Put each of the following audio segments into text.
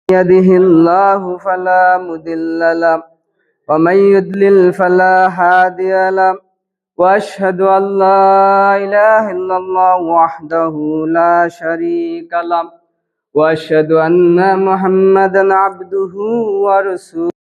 يهده الله فلا مضل له ومن يضلل فلا هادي له وأشهد أن لا إله إلا الله وحده لا شريك له وأشهد أن محمدا عبده ورسوله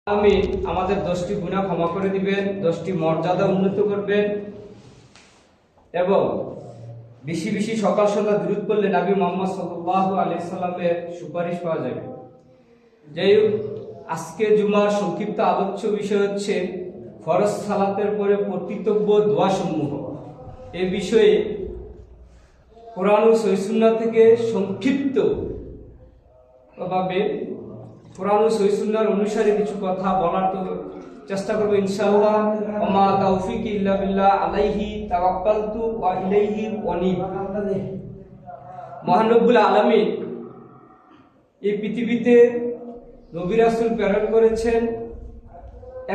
আমি আমাদের 10টি গুনাহ ক্ষমা করে দিবেন, 10টি মর্যাদা উন্নত করবেন এবং বেশি বেশি সকাল সন্ধ্যা দুরূদ পড়লে নবী মুহাম্মদ সাল্লাল্লাহু আলাইহি সাল্লামের সুপারিশ পাওয়া যাবে। যাই হোক, আজকে জুমার সংক্ষিপ্ত আলোচ্য বিষয় হচ্ছে ফরজ সালাতের পরে পঠিতব্য দোয়া সমূহ। এই বিষয়ে কোরআন ও সহিহ সুন্নাহ থেকে সংক্ষিপ্ত ভাবে কোরআন ও সহিহ সুন্নাহর অনুসারে কিছু কথা বলার তো চেষ্টা করব ইনশাআল্লাহ। ওমা তাওফিকি ইল্লা বিল্লাহ আলাইহি তাওয়াক্কালতু ওয়া ইলাইহি উনীব। মহান রব্বুল আলামিন এই পৃথিবীতে নবী রাসূল প্রেরণ করেছেন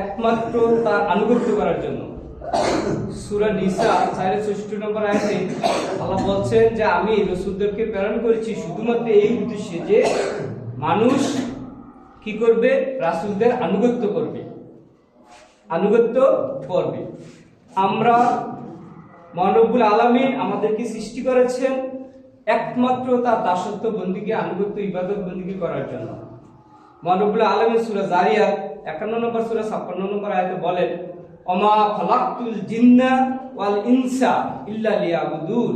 একমাত্র তার আনুগত্য করার জন্য। সূরা নিসা 64 নম্বর আয়াতে আল্লাহ বলছেন যে আমি রাসূলদেরকে প্রেরণ করেছি শুধুমাত্র এই উদ্দেশ্যে যে মানুষ কি করবে, রাসূলদের আনুগত্য করবে। আমরা মহান রব্বুল আলামিন আমাদেরকে সৃষ্টি করেছেন একমাত্র তার দাসত্ব বন্দিকে আনুগত্য ইবাদত বন্দিকে করার জন্য। মহান রব্বুল আলামিন সূরা জারিয়াত 51 নম্বর সূরা 56 নম্বর আয়াতে বলেন, ওমা খালাকতুল জিন্না ওয়াল ইনসা ইল্লা লিয়াবুদুন।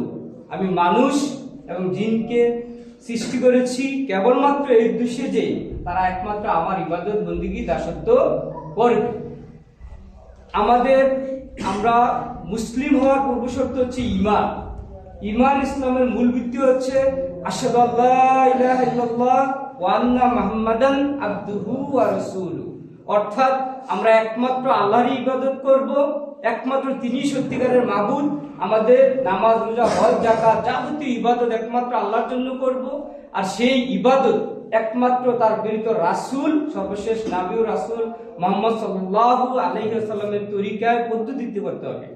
আমি মানুষ এবং জিনকে সৃষ্টি করেছি কেবলমাত্র এই উদ্দেশ্যে যে তারা একমাত্র আমার ইবাদত বন্দিগি দাসত্ব করবে। আমরা মুসলিম হওয়ার পূর্ব শর্ত হচ্ছে ঈমান। ঈমান ইসলামের মূল ভিত্তি হচ্ছে আশহাদু আল্লা ইলাহা ইল্লাল্লাহ ওয়া আন্না মুহাম্মাদান আবদুহু ওয়া রাসূলুহু। অর্থাৎ আমরা একমাত্র আল্লাহরই ইবাদত করব, একমাত্র তিনি সত্যিকারের মাবুদ। আমাদের নামাজ, রোজা, হজ, যাকাত যাবতীয় ইবাদত একমাত্র আল্লাহর জন্য করব। আর সেই ইবাদত একমাত্র তার প্রেরিত রাসূল, সর্বশেষ নবী ও রাসূল মুহাম্মদ সাল্লাল্লাহু আলাইহি ওয়াসাল্লামের তরিকায় পদ্ধতিতে করতে হবে।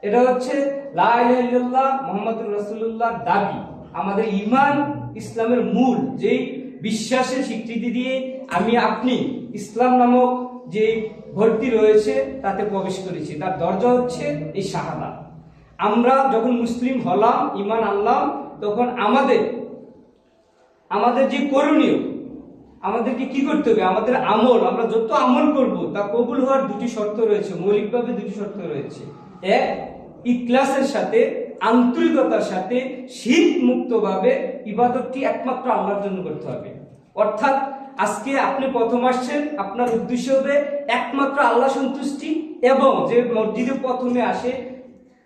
এটা হচ্ছে লা ইলাহা ইল্লাল্লাহ মুহাম্মাদুর রাসূলুল্লাহ দাবি। আমাদের ঈমান ইসলামের মূল, যেই বিশ্বাসের স্বীকৃতি দিয়ে আমি আপনি ইসলাম নামক যে ঘরটি রয়েছে তাতে প্রবেশ করেছি। তার দরজা হচ্ছে এই শাহাদাত। আমরা যখন মুসলিম হলাম, ঈমান আনলাম, তখন আমাদের যে করণীয়, আমাদেরকে কি করতে হবে, আমাদের আমল, আমরা যত আমল করব তা কবুল হওয়ার দুটি শর্ত রয়েছে, মৌলিকভাবে দুটি শর্ত রয়েছে। এক, ইখলাসের সাথে, আন্তরিকতার সাথে, শিরক মুক্তভাবে ইবাদতটি একমাত্র আল্লাহর জন্য করতে হবে। অর্থাৎ আজকে আপনি প্রথম আসছেন, আপনার উদ্দেশ্য হবে একমাত্র আল্লাহ সন্তুষ্টি, এবং যে মসজিদে প্রথমে আসে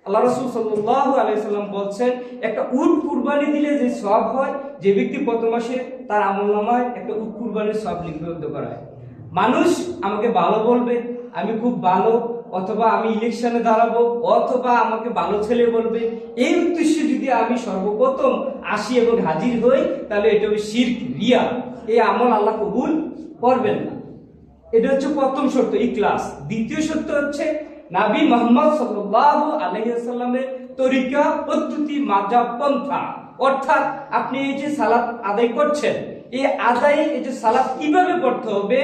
আল্লাহ রাসূল সাল্লাল্লাহু আলাইহি সাল্লাম বলছেন, একটা উট কুরবানি দিলে যে সওয়াব হয়, যে ব্যক্তি প্রথম মাসে তার আমলনামায় একটা উট কুরবানির সওয়াব লিপিবদ্ধ করা হয়। মানুষ আমাকে ভালো বলবে, আমি খুব ভালো, অথবা আমি ইলেকশনে দাঁড়াবো, অথবা আমাকে ভালো ছেলে বলবে, এই উদ্দেশ্যে যদি আমি সর্বপ্রথম আসি এবং হাজির হই, তাহলে এটা হবে শিরক, রিয়া। এই আমল আল্লাহ কবুল করবেন না। এটা হচ্ছে প্রথম শর্ত, ইখলাস। দ্বিতীয় শর্ত হচ্ছে নবী মুহাম্মদ সাল্লাল্লাহু আলাইহি ওয়াসাল্লামের তরিকা, পদ্ধতি, মাযহাব, পন্থা। অর্থাৎ আপনি এই যে সালাত আদায় করছেন, এই আদায়ে এই যে সালাত কিভাবে পড়তে হবে,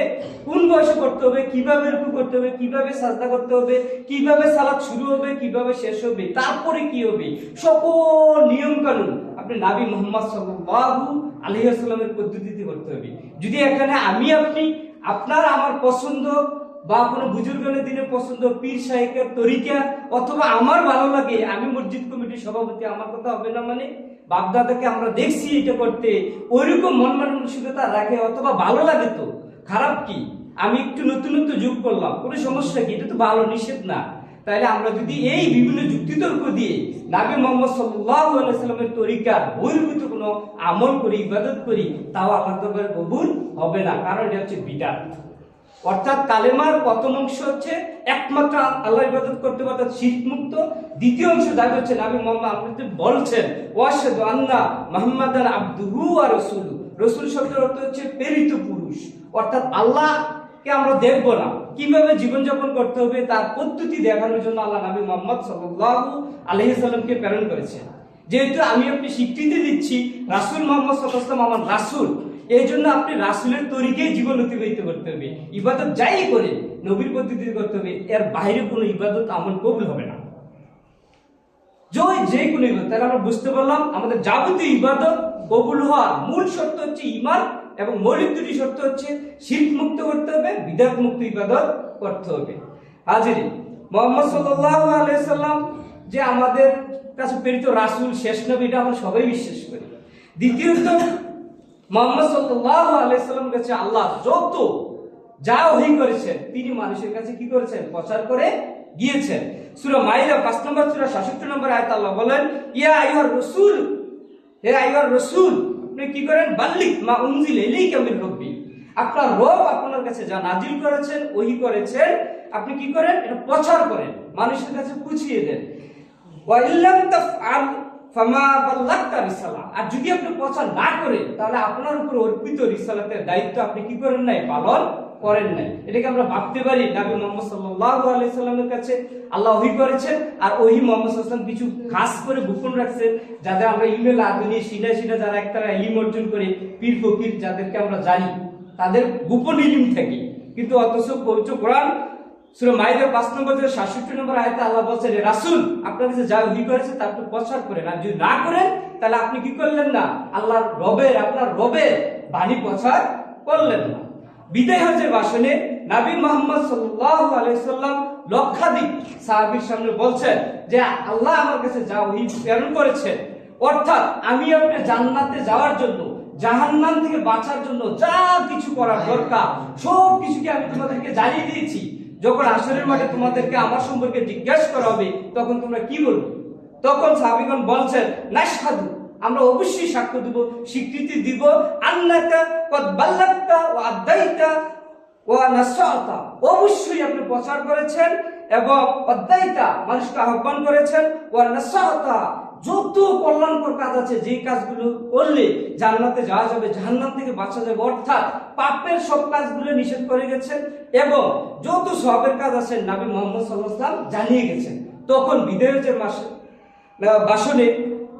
কোন বয়সে পড়তে হবে, কিভাবে রুকু করতে হবে, কিভাবে সাজদা করতে হবে, কিভাবে সালাত শুরু হবে, কিভাবে শেষ হবে, তারপরে কি হবে, সকল নিয়ম কানুন আপনি নবী মুহাম্মদ সাল্লাল্লাহু আলাইহি ওয়াসাল্লামের পদ্ধতিতে করতে হবে। যদি এখানে আমি আপনি আপনার আমার পছন্দ বা কোনো বুজুর্গের দিনের পছন্দ, পীর সাহেবের তরিকা, অথবা আমার ভালো লাগে, আমি মসজিদ কমিটির সভাপতি, আমার কথা হবে না মানে? বাপদাদাকে আমরা দেখছি এটা করতে, ওইরকম মন মানসিকতা রাখে, অথবা ভালো লাগে, তো খারাপ কি? আমি একটু নতুনত্ব যোগ করলাম, কোনো সমস্যা কি? এটা তো ভালো, নিষেধ না। তাইলে আমরা যদি এই বিভিন্ন যুক্তিতর্ক দিয়ে নবী মুহাম্মদ সাল্লাল্লাহু আলাইহি ওয়াসাল্লামের তরিকার বহির্ভূত কোনো আমল করি, ইবাদত করি, তাও আল্লাহর দরবারে কবুল হবে না, কারণ এটা হচ্ছে বিদআত। অর্থাৎ কালেমার প্রথম অংশ হচ্ছে একমাত্র আল্লাহর ইবাদত করতে হবে, অর্থাৎ শিরক মুক্ত। দ্বিতীয় অংশ দাবি হচ্ছে নবী মুহাম্মদ আপনি বলছেন ওয়াশহাদু আন্না মুহাম্মাদান আবদুহু ওয়া রাসূলুহু। রাসূল শব্দের অর্থ হচ্ছে প্রেরিত পুরুষ। অর্থাৎ আল্লাহকে আমরা দেখব না, কিভাবে জীবনযাপন করতে হবে তার পদ্ধতি দেখানোর জন্য আল্লাহ নবী মুহাম্মদ সাল্লাল্লাহু আলাইহি সাল্লামকে প্রেরণ করেছেন। যেহেতু আমি আপনি স্বীকৃতি দিচ্ছি রাসূল মুহাম্মদ সাল্লাল্লাহু আলাইহি ওয়াসাল্লাম আমার রাসূল, এই জন্য আপনি রাসূলের তরিকায় জীবন অতিবাহিত করতে হবে। ইবাদত যাই করে নবীর পদ্ধতিতে করতে হবে, এর বাইরে কোনো ইবাদত আমল কবুল হবে না। যে কোনো ইবাদত, তাহলে আমরা বুঝতে পারলাম আমাদের যাবতীয় ইবাদত কবুল হওয়ার মূল শর্ত হচ্ছে ঈমান, এবং মৌলিক দুটি শর্ত হচ্ছে শিরক মুক্ত করতে হবে, বিদআত মুক্ত ইবাদত করতে হবে। হাজিরিন, মুহাম্মদ সাল্লাল্লাহু আলাইহি সাল্লাম যে আমাদের কাছে প্রেরিত রাসূল, শেষ নবী, এটা আমরা সবাই বিশ্বাস করি। দ্বিতীয়ত, মুহাম্মদ সাল্লাল্লাহু আলাইহি সাল্লামের কাছে আল্লাহ যত যা ওহী করেছেন, তিনি মানুষের কাছে কি করেছেন? প্রচার করে গিয়েছেন। সূরা মাইদা 5 নম্বর সূরা 66 নম্বর আয়াতে আল্লাহ বলেন, ইয়া আইয়ুহার রাসূল, হে আইয়ুহার রাসূল, আপনি কি করেন? বাল্লিগ মা উনজিলা ইলাইকা মির রাব্বি, আপনার রব আপনার কাছে যা নাজিল করেছেন, ওহী করেছেন, আপনি কি করেন? এটা প্রচার করেন, মানুষের কাছে পৌঁছিয়ে দেন। ওয়া ইল্লাম তাফআল ফামা বাল্লাগতা রিসালা, আর যদি আপনি প্রচার না করেন, তাহলে আপনার উপর অর্পিত রিসালাতের দায়িত্ব আপনি কি করেন নাই? পালন করেন নাই। এটাকে আমরা ভাবতে পারি নবী মুহাম্মদ সাল্লাল্লাহু আলাইহি সাল্লামের কাছে আল্লাহ ওহী করেছেন, আর ওহী মুহাম্মদ সাল্লাল্লাহু আলাইহি সাল্লাম কিছু খাস করে গোপন রাখছেন, যাদের আমরা ইলমে লাদুনি সিনা যারা একতারা ইলম অর্জন করে, পীর ফকির যাদেরকে আমরা জানি, তাদের গোপন ইলম থাকে। কিন্তু অথচ পবিত্র কোরআন সূরা মাইদা 5 নম্বর 67 নম্বর আয়াতে আল্লাহ বলছেন, রাসূল আপনার কাছে যা ওহী করেছে তা আপনি প্রচার করেন, আর যদি না করেন তাহলে আপনি কি করলেন না? আল্লাহর রবের, আপনার রবের বাণী প্রচার করলেন না। বিদায় হজের ভাষণে নবী মুহাম্মদ সাল্লাল্লাহু আলাইহি সাল্লাম লক্ষাধিক সাহাবীর সামনে বলছেন যে আল্লাহ আমার কাছে যা ওহী প্রেরণ করেছেন, অর্থাৎ আমি আপনি জান্নাতে যাওয়ার জন্য, জাহান্নাম থেকে বাঁচার জন্য যা কিছু করার দরকার সব কিছুকে আমি তোমাদেরকে জানিয়ে দিয়েছি। যখন হাসরের মাঠে তোমাদেরকে আমার সম্পর্কে জিজ্ঞাসা করা হবে, তখন তোমরা কি বলবে? তখন সাহাবীগণ বলছেন, নাশহাদু, আমরা অবশ্যই সাক্ষ্য দেব, স্বীকৃতি দিব, আন্নাকা কদ বাল্লাগতা ওয়া আদাইতা ওয়া নাসাতা, অবশ্যই আপনি প্রচার করেছেন এবং অদাইতা, মানুষকে আহ্বান করেছেন, ওয়া নাসাতা, যত কল্যাণকর কাজ আছে, যে কাজগুলো করলে জান্নাতে যাওয়া যাবে, জাহান্নাম থেকে বাঁচা যাবে, অর্থাৎ পাপের সব কাজগুলো নিষেধ করে গেছেন, এবং যত সওয়াবের কাজ আছে নবী মুহাম্মদ সাল্লাল্লাহু আলাইহি ওয়াসাল্লাম জানিয়ে গেছেন। তখন বিদায় হজের ভাষণে,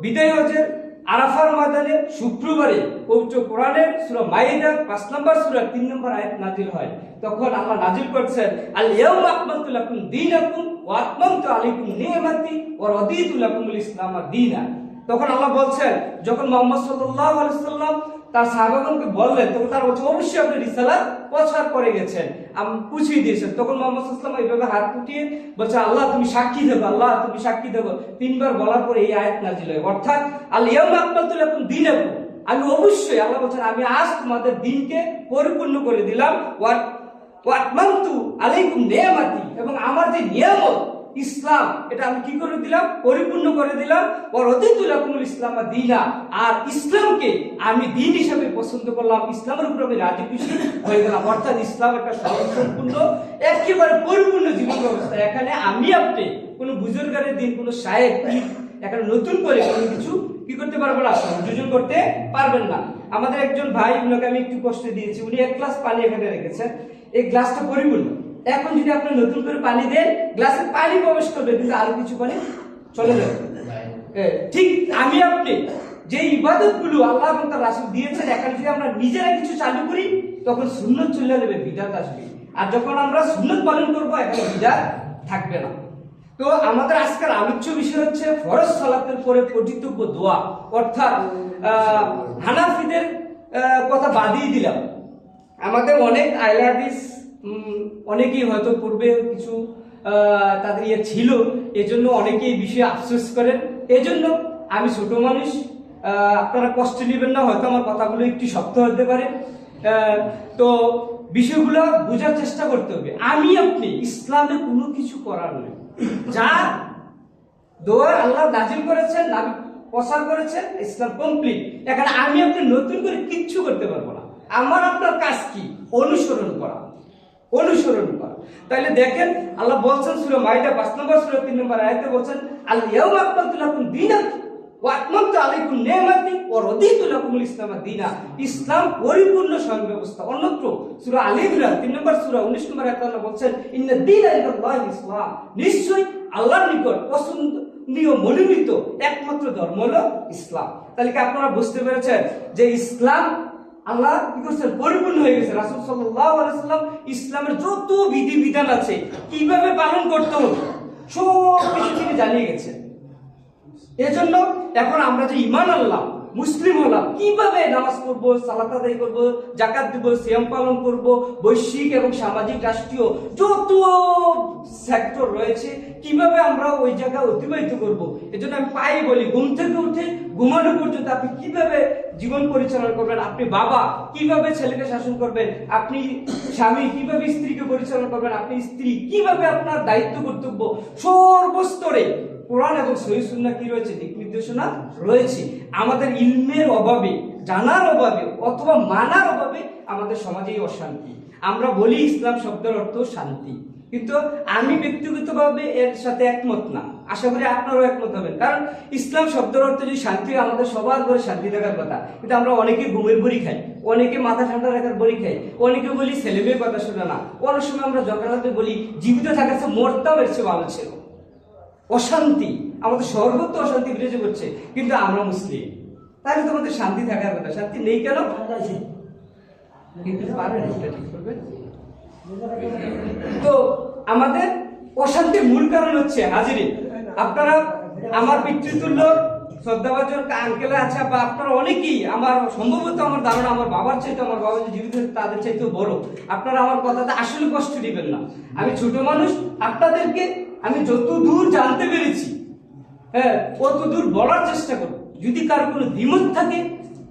বিদায় হজের আরাফার ময়দানে শুক্রবারে পবিত্র কোরআনের সূরা মাইদা 5 নম্বর সূরা 3 নম্বর আয়াত নাযিল হয়। তখন আল্লাহ নাযিল করছেন, আল ইয়াউমা আকমালতু লাকুম দীনাকুম ওয়া আতমামতু আলাইকুম নি'মাতি ওয়া রাদিতু লাকুমুল ইসলাম দীনা। তখন আল্লাহ বলছেন, যখন মুহাম্মদ সাল্লাল্লাহু আলাইহি সাল্লাম তার সাহাবাগণকে বললেন, তখন তারা বলছে অবশ্যই আপনি রিসালাত প্রচার করে গেছেন, আমি পুছিয়ে দিয়েছেন। তখন মুহাম্মদ সাল্লাল্লাহু আলাইহি ওয়াসাল্লাম এইভাবে হাত উঠিয়ে বলছে, আল্লাহ তুমি সাক্ষী দেবো, আল্লাহ তুমি সাক্ষী দেবো। 3 বার বলার পরে এই আয়াত নাযিল হয়, অর্থাৎ আল ইয়াউমা আকমালতু লাকুম দীনাকুম, আমি অবশ্যই, আল্লাহ বলছেন আমি আজ তোমাদের দিনকে পরিপূর্ণ করে দিলাম, ওয়া আতমামতু আলাইকুম নি'মাতি, এবং আমার যে নিয়ামত ইসলাম, এটা আমি কি করে দিলাম? পরিপূর্ণ করে দিলাম। ওয়ারদিতু লাকুমুল ইসলাম দীনা, আর ইসলামকে আমি দিন হিসেবে পছন্দ করলাম, ইসলামের উপর আমি রাজি খুশি হয়ে গেলাম। অর্থাৎ ইসলাম একটা সম্পূর্ণ একেবারে পরিপূর্ণ জীবন ব্যবস্থা। এখানে আমি আপনি কোনো বুজুর্গারের দিন, কোনো শায়েখ এখানে নতুন করে কোনো কিছু কি করতে পারবো না, সংযোজন করতে পারবেন না। আমাদের একজন ভাই, উনাকে আমি একটু কষ্ট দিয়েছি, উনি 1 গ্লাস পানি এখানে রেখেছেন, এই গ্লাসটা পরিপূর্ণ। এখন যদি আপনি নতুন করে পানি দেন, গ্লাসে পানি প্রবেশ করবে কিন্তু আরো কিছু পানি চলে যাবে। ঠিক আমি আপনি যে ইবাদতগুলো আল্লাহ এবং তার রাসূল দিয়েছেন, এখন যদি আমরা নিজেরা কিছু চালু করি তখন সুন্নাত চলে যাবে, বিদআত আসবে। আর যখন আমরা সুন্নাত পালন করব, এখন বিদআত থাকবে না। তো আমাদের আজকের আলোচ্য বিষয় হচ্ছে ফরজ সালাতের পরে পঠিতব্য দোয়া, অর্থাৎ হানাফিদের কথা বাদই দিলাম। আমাদের অনেক আহলে হাদিস অনেকেই হয়তো পূর্বে কিছু তাদের ইয়ে ছিল, এজন্য অনেকেই এই বিষয়ে আফসোস করেন। এজন্য আমি ছোট মানুষ, আপনারা কষ্ট নেবেন না, হয়তো আমার কথাগুলো একটু শক্ত হতে পারে, তো বিষয়গুলো বোঝার চেষ্টা করতে হবে। আমি আপনি ইসলামে কোনো কিছু করার নেই, যা দোয়া আল্লাহ নাজিল করেছেন, নবী প্রচার করেছেন, ইসলাম কমপ্লিট। এখানে আমি আপনি নতুন করে কিচ্ছু করতে পারবো না। আমার আপনার কাজ কি? অনুসরণ করা, অনুসরণ করা। তাহলে দেখেন আল্লাহ বলছেন সূরা মাইদা 5 নম্বর সূরা 3 নম্বর আয়াতে বলছেন, আল ইয়াউমা আকমালতু লাকুম দীনাকুম ওয়া আতমামতু আলাইকুম নি'মাতি ওয়া রাদিতু লাকুমুল ইসলাম দীনা। ইসলাম পরিপূর্ণ স্বয়ং ব্যবস্থা। অন্যত্র সূরা আল ইমরান 3 নম্বর সূরা 19 নম্বর আয়াতে আল্লাহ বলছেন, ইন্না দীনা ইনদাল্লাহি ইসলাম, নিশ্চয়ই আল্লাহর নিকট পছন্দনীয় মনোনীত একমাত্র ধর্ম হলো ইসলাম। তাহলে কি আপনারা বুঝতে পেরেছেন যে ইসলাম আল্লাহ কি করছেন? পরিপূর্ণ হয়ে গেছে। রাসূল সাল্লাল্লাহু আলাইহি ওয়াসাল্লাম ইসলামের যত বিধি বিধান আছে, কিভাবে পালন করতে হবে, সব কিছু তিনি জানিয়ে গেছেন। এজন্য এখন আমরা যে ঈমান আনলাম, মুসলিম হলাম, কিভাবে নামাজ পড়ব, সালাত আদায় করব, যাকাত দিব, সিয়াম পালন করব, বৈশ্বিক এবং সামাজিক রাষ্ট্রীয় যত সেক্টর রয়েছে, কিভাবে আমরা ওই জায়গা অতিবাহিত করব। এজন্য আমি পাই বলি, ঘুম থেকে উঠে ঘুমানো পর্যন্ত আপনি কিভাবে জীবন পরিচালনা করবেন, আপনি বাবা কিভাবে ছেলেকে শাসন করবেন, আপনি স্বামী কিভাবে স্ত্রীকে পরিচালনা করবেন, আপনি স্ত্রী কিভাবে আপনার দায়িত্ব কর্তব্য, সর্বস্তরে কোরআন এবং সহিহ সুন্নাহ কি রয়েছে? দিক নির্দেশনা রয়েছে। আমাদের ইলমের অভাবে, জানার অভাবে অথবা মানার অভাবে আমাদের সমাজে অশান্তি। আমরা বলি ইসলাম শব্দের অর্থ শান্তি, কিন্তু আমি ব্যক্তিগতভাবে এর সাথে একমত না। আশা করি আপনারাও একমত হবেন, কারণ ইসলাম শব্দের অর্থ যদি শান্তি, আমাদের সবার ঘরে শান্তি থাকার কথা, কিন্তু আমরা অনেকে ঘুমের বড়ি খাই, অনেকে মাথা ঠান্ডা রাখার বড়ি খাই, অনেকে বলি ছেলে মেয়ের কথা শোনা না, অনেক সময় আমরা জগন্নাথে বলি জীবিত থাকার চেয়ে মরতাম এর চেয়ে ভালো ছিল। অশান্তি, আমাদের সর্বত্র অশান্তি বিরাজ করছে, কিন্তু আমরা মুসলিম, তাহলে তোমাদের শান্তি থাকার কথা। শান্তি নেই কেন? কিন্তু পারেন এটা ঠিক করবে। তো আমাদের অশান্তির মূল কারণ হচ্ছে হাজিরিন, আপনারা আমার পিতৃতুল্য শ্রদ্ধাভাজন আঙ্কেল আছে, বা আপনারা অনেকেই, আমার সম্ভবত আমার ধারণা আমার বাবার চাইতে, আমার বাবা যে জীবিত তাদের চাইতেও বড়, আপনারা আমার কথাতে আসলে কষ্ট দিবেন না। আমি ছোট মানুষ, আপনাদেরকে আমি যত দূর জানতে পেরেছি, হ্যাঁ, অত দূর বলার চেষ্টা করব। যদি কার কোনো দ্বিমত থাকে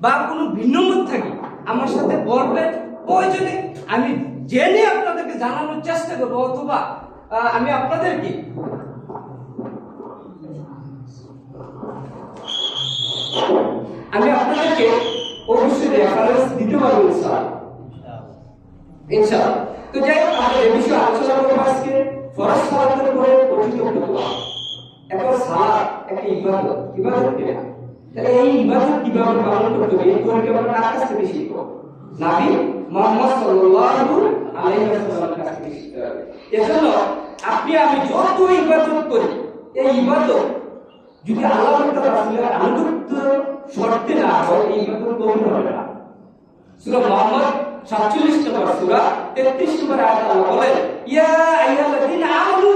বা কোনো ভিন্নমত থাকে, আমার সাথে বলবেন, প্রয়োজনে আমি জেনে আপনাদেরকে জানানোর চেষ্টা করবো, অথবা আমি আপনাদেরকে অবশ্যই রেফারেন্স দিতে পারবো ইনশাআল্লাহ। তো যাই হোক, আমরা এই বিষয়ে আলোচনা করব আজকে ফরজ সালাতের উপরে পঠিতব্য দোয়া। এখন সালাত একটা ইবাদত, ইবাদত কি? তাহলে এই ইবাদত কিভাবে পালন করতে হবে, এই দোয়াকে আমরা কার কাছ থেকে শিখব? নবী মুহাম্মদ সাল্লাল্লাহু আলাইহি ওয়াসাল্লামের কাছ থেকে শিখতে হবে। এজন্য আপনি আমি যত ইবাদত করি, এই ইবাদত যদি আল্লাহ তাআলা রাসূলের আনুগত্য শর্তে না হয়, এই ইবাদত কবুল হবে না। সূরা মুহাম্মদ 47 নম্বর সূরা 33 নম্বর আয়াতে আল্লাহ বলেন, ইয়া আইয়ুহাল্লাযীনা আমানু,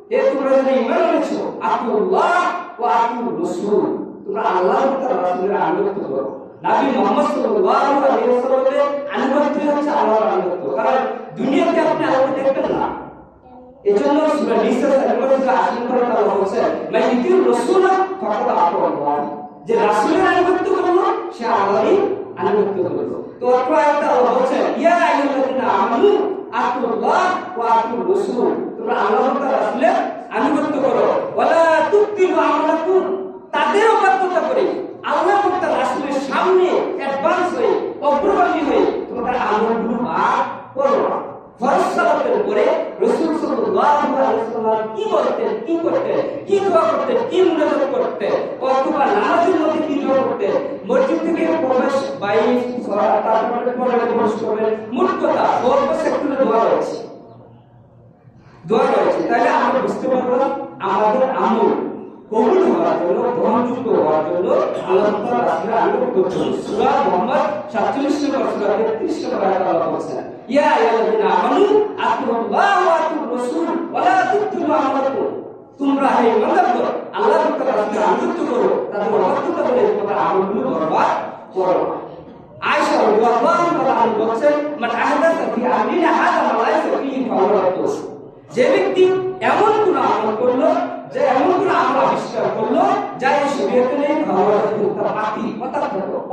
হে তোমরা যারা ঈমান এনেছো, আতিউল্লাহ ওয়া আতিউর রাসূল, তোমরা আল্লাহ এবং তার রাসূলের আনুগত্য করো। নবী মুহাম্মদ সাল্লাল্লাহু আলাইহি ওয়াসাল্লামের আনুগত্য হচ্ছে আল্লাহর আনুগত্য, কারণ দুনিয়াতে আপনি আল্লাহকে দেখবেন না। এজন্য সূরা নিসা 80 নম্বর আল্লাহ বলেন, লা ইউতিউর রাসূল ফাকাদ আতাল্লাহ, যে রাসূলের আনুগত্য করলো সে আল্লাহরই আনুগত্য করলো। তো অত্র আয়াতে আল্লাহ বলেন, ইয়া আইয়ুহাল্লাযীনা আমানু আতিউল্লাহ ওয়া আতিউর রাসূল, তোমরা আল্লাহ এবং তার রাসূলের আনুগত্য করো, ওয়ালা তুবতিলু আমালাকুম, তাদের অবাধ্যতা করে আল্লাহ এবং তার রাসূলের সামনে অ্যাডভান্স হয়ে অগ্রগামী হয়ে তোমাদের আমলগুলো আর করো না। ফরজ সালাতের উপরে রাসূল সাল্লাল্লাহু আলাইহি ওয়াসাল্লাম কি বলতেন, কি করতেন, কি দোয়া করতেন, কি মুনাজাত করতেন, অথবা নামাজের মধ্যে কি দোয়া করতেন, মসজিদ থেকে প্রবেশ বাইরে সালাত তারপরে পরে প্রবেশ করবেন, মোট কথা সর্ব সেক্টরে দোয়া রয়েছে, দোয়া রয়েছে। তাহলে আমরা বুঝতে পারবো আমাদের আমল কবুল হওয়ার জন্য, গ্রহণযোগ্য হওয়ার জন্য আল্লাহ তাআলা রাসূলের আনুগত্য করুন। সূরা মুহাম্মদ 47 নম্বর সূরা 33 নম্বর আয়াতে আল্লাহ বলেছেন, ইয়া আইয়ুহাল্লাযীনা আমানু আতিউল্লাহ ওয়া আতিউর রাসূল ওয়া লা তুবতিলু আমালাকুম, তোমরা হে ঈমানদারগণ আল্লাহ এবং তার রাসূলের আনুগত্য করো, তাদের অবাধ্যতা করে তোমাদের আমলগুলো বরবাদ করো না। আয়েশা রাদিয়াল্লাহু তাআলা বলেছেন, মান আহদাসা ফি আমরিনা হাযা মা লাইসা ফীহি ফাহুয়া রাদ্দুন, যে ব্যক্তি এমন কোন আমল করলো, যে এমন কোন আমল আবিষ্কার করলো যা এই শরীয়তে নেই, ফাহুয়া রাদ্দুন, তা বাতিল, অর্থাৎ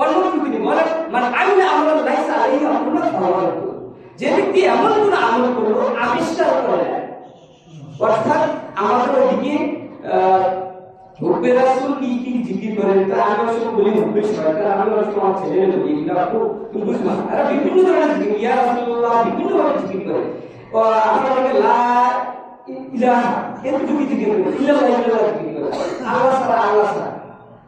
অন্য তিনি বলেন মান আমিলা আমলান লাইসা আলাইহি আমরুনা ফাহুয়া রাদ্দুন, যে ব্যক্তি এমন কোন আমল করলো আবিষ্কার করে, অর্থাৎ আমাদের ওইদিকে হুব্বে রাসূল কি কি জিকির করেন, তারা আমি আসলে বলি হুব্বে শয়তান, আমি আসলে আমার ছেলের বলি এগুলো তুমি বুঝবা, আর বিভিন্ন ধরনের জিকির, ইয়া রাসূলুল্লাহ বিভিন্ন ধরনের জিকির করে, আমাদেরকে লা ইলাহা এত জিকির করে, ইল্লাল্লাহ ইল্লাল্লাহ জিকির করে, আল্লাহ ছাড়া আল্লাহ ছাড়া।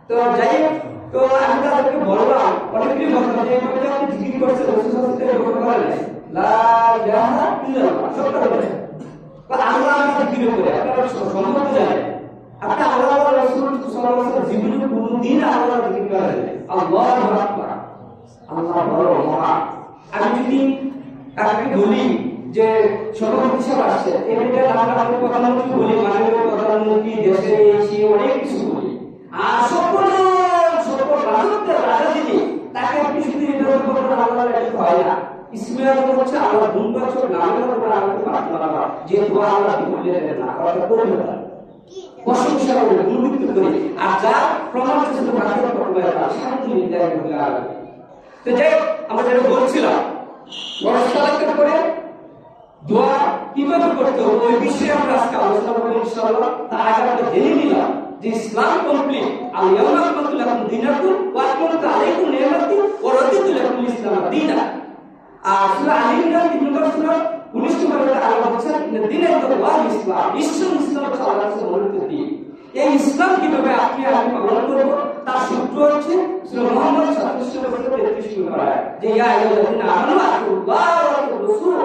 তো যাই হোক, তো আমি তাদেরকে বললাম অনেকেই বলতাম যে এইভাবে আপনি জিকির করছেন রাসূল সাল্লাল্লাহু আলাইহি ওয়াসাল্লাম করেন নাই, লা ইলাহা ইল্লাল্লাহ সত্য বলে, আল্লাহ আমাকে জিকির করে আপনারা সম্মত জানেন, আপনি আল্লাহ রাসূল সাল্লাল্লাহু আলাইহি ওয়াসাল্লাম জীবনে কোনদিন আল্লাহ জিকির করেন আল্লাহু আকবার, আল্লাহ বড় মহান। আমি যদি কাউকে বলি যে সভাপতি সাহেব আসছে, এটা আমরা আমাদের প্রধানমন্ত্রী বলি, মাননীয় প্রধানমন্ত্রী, দেশে এসে অনেক কিছু বলি, আর সকল রাজত্বের রাজা যিনি, তাকে আপনি শুধু এটা বলবেন আল্লাহ, এটা হয় না। ইসলাম হচ্ছে আল্লাহ গুণবাচক নামের উপর আমাদের প্রার্থনা করা, যে দোয়া আল্লাহ বললেন না, অর্থাৎ করবেন না, প্রশংসা করে গুণবিত করে, আর যা প্রমাণ ছিল বাকিরা করবে না, শান্তি নির্ধারণ করবে আল্লাহ। তো যাই আমরা যেটা বলছিলাম ফরজ সালাতের পরে দোয়া কিভাবে করতে হবে ওই বিষয়ে আমরা আজকে আলোচনা করব ইনশাআল্লাহ। তার আগে আমরা জেনে নিলাম যে ইসলাম কমপ্লিট, আল-ইয়াউমা আকমালতু লাকুম দীনাকুম ওয়া আতমামতু আলাইকুম নি'মাতি ওয়া রাদিতু লাকুমুল ইসলাম দীনা। আর সূরা আলী ইমরান 3 নম্বর সূরা 19 নম্বর আয়াতে আল্লাহ বলেছেন, ইন্না দীনা ইনদাল্লাহি ইসলাম, ইসলাম হচ্ছে আল্লাহর কাছে মনোনীত দ্বীন। এই ইসলাম কিভাবে আপনি আমি পালন করব তার সূত্র হচ্ছে সূরা মুহাম্মদ 37 নম্বর 33 নম্বর আয়াত, যে ইয়া আইয়ুহাল্লাযীনা আমানু আতিউল্লাহ ওয়া আতিউর রাসূল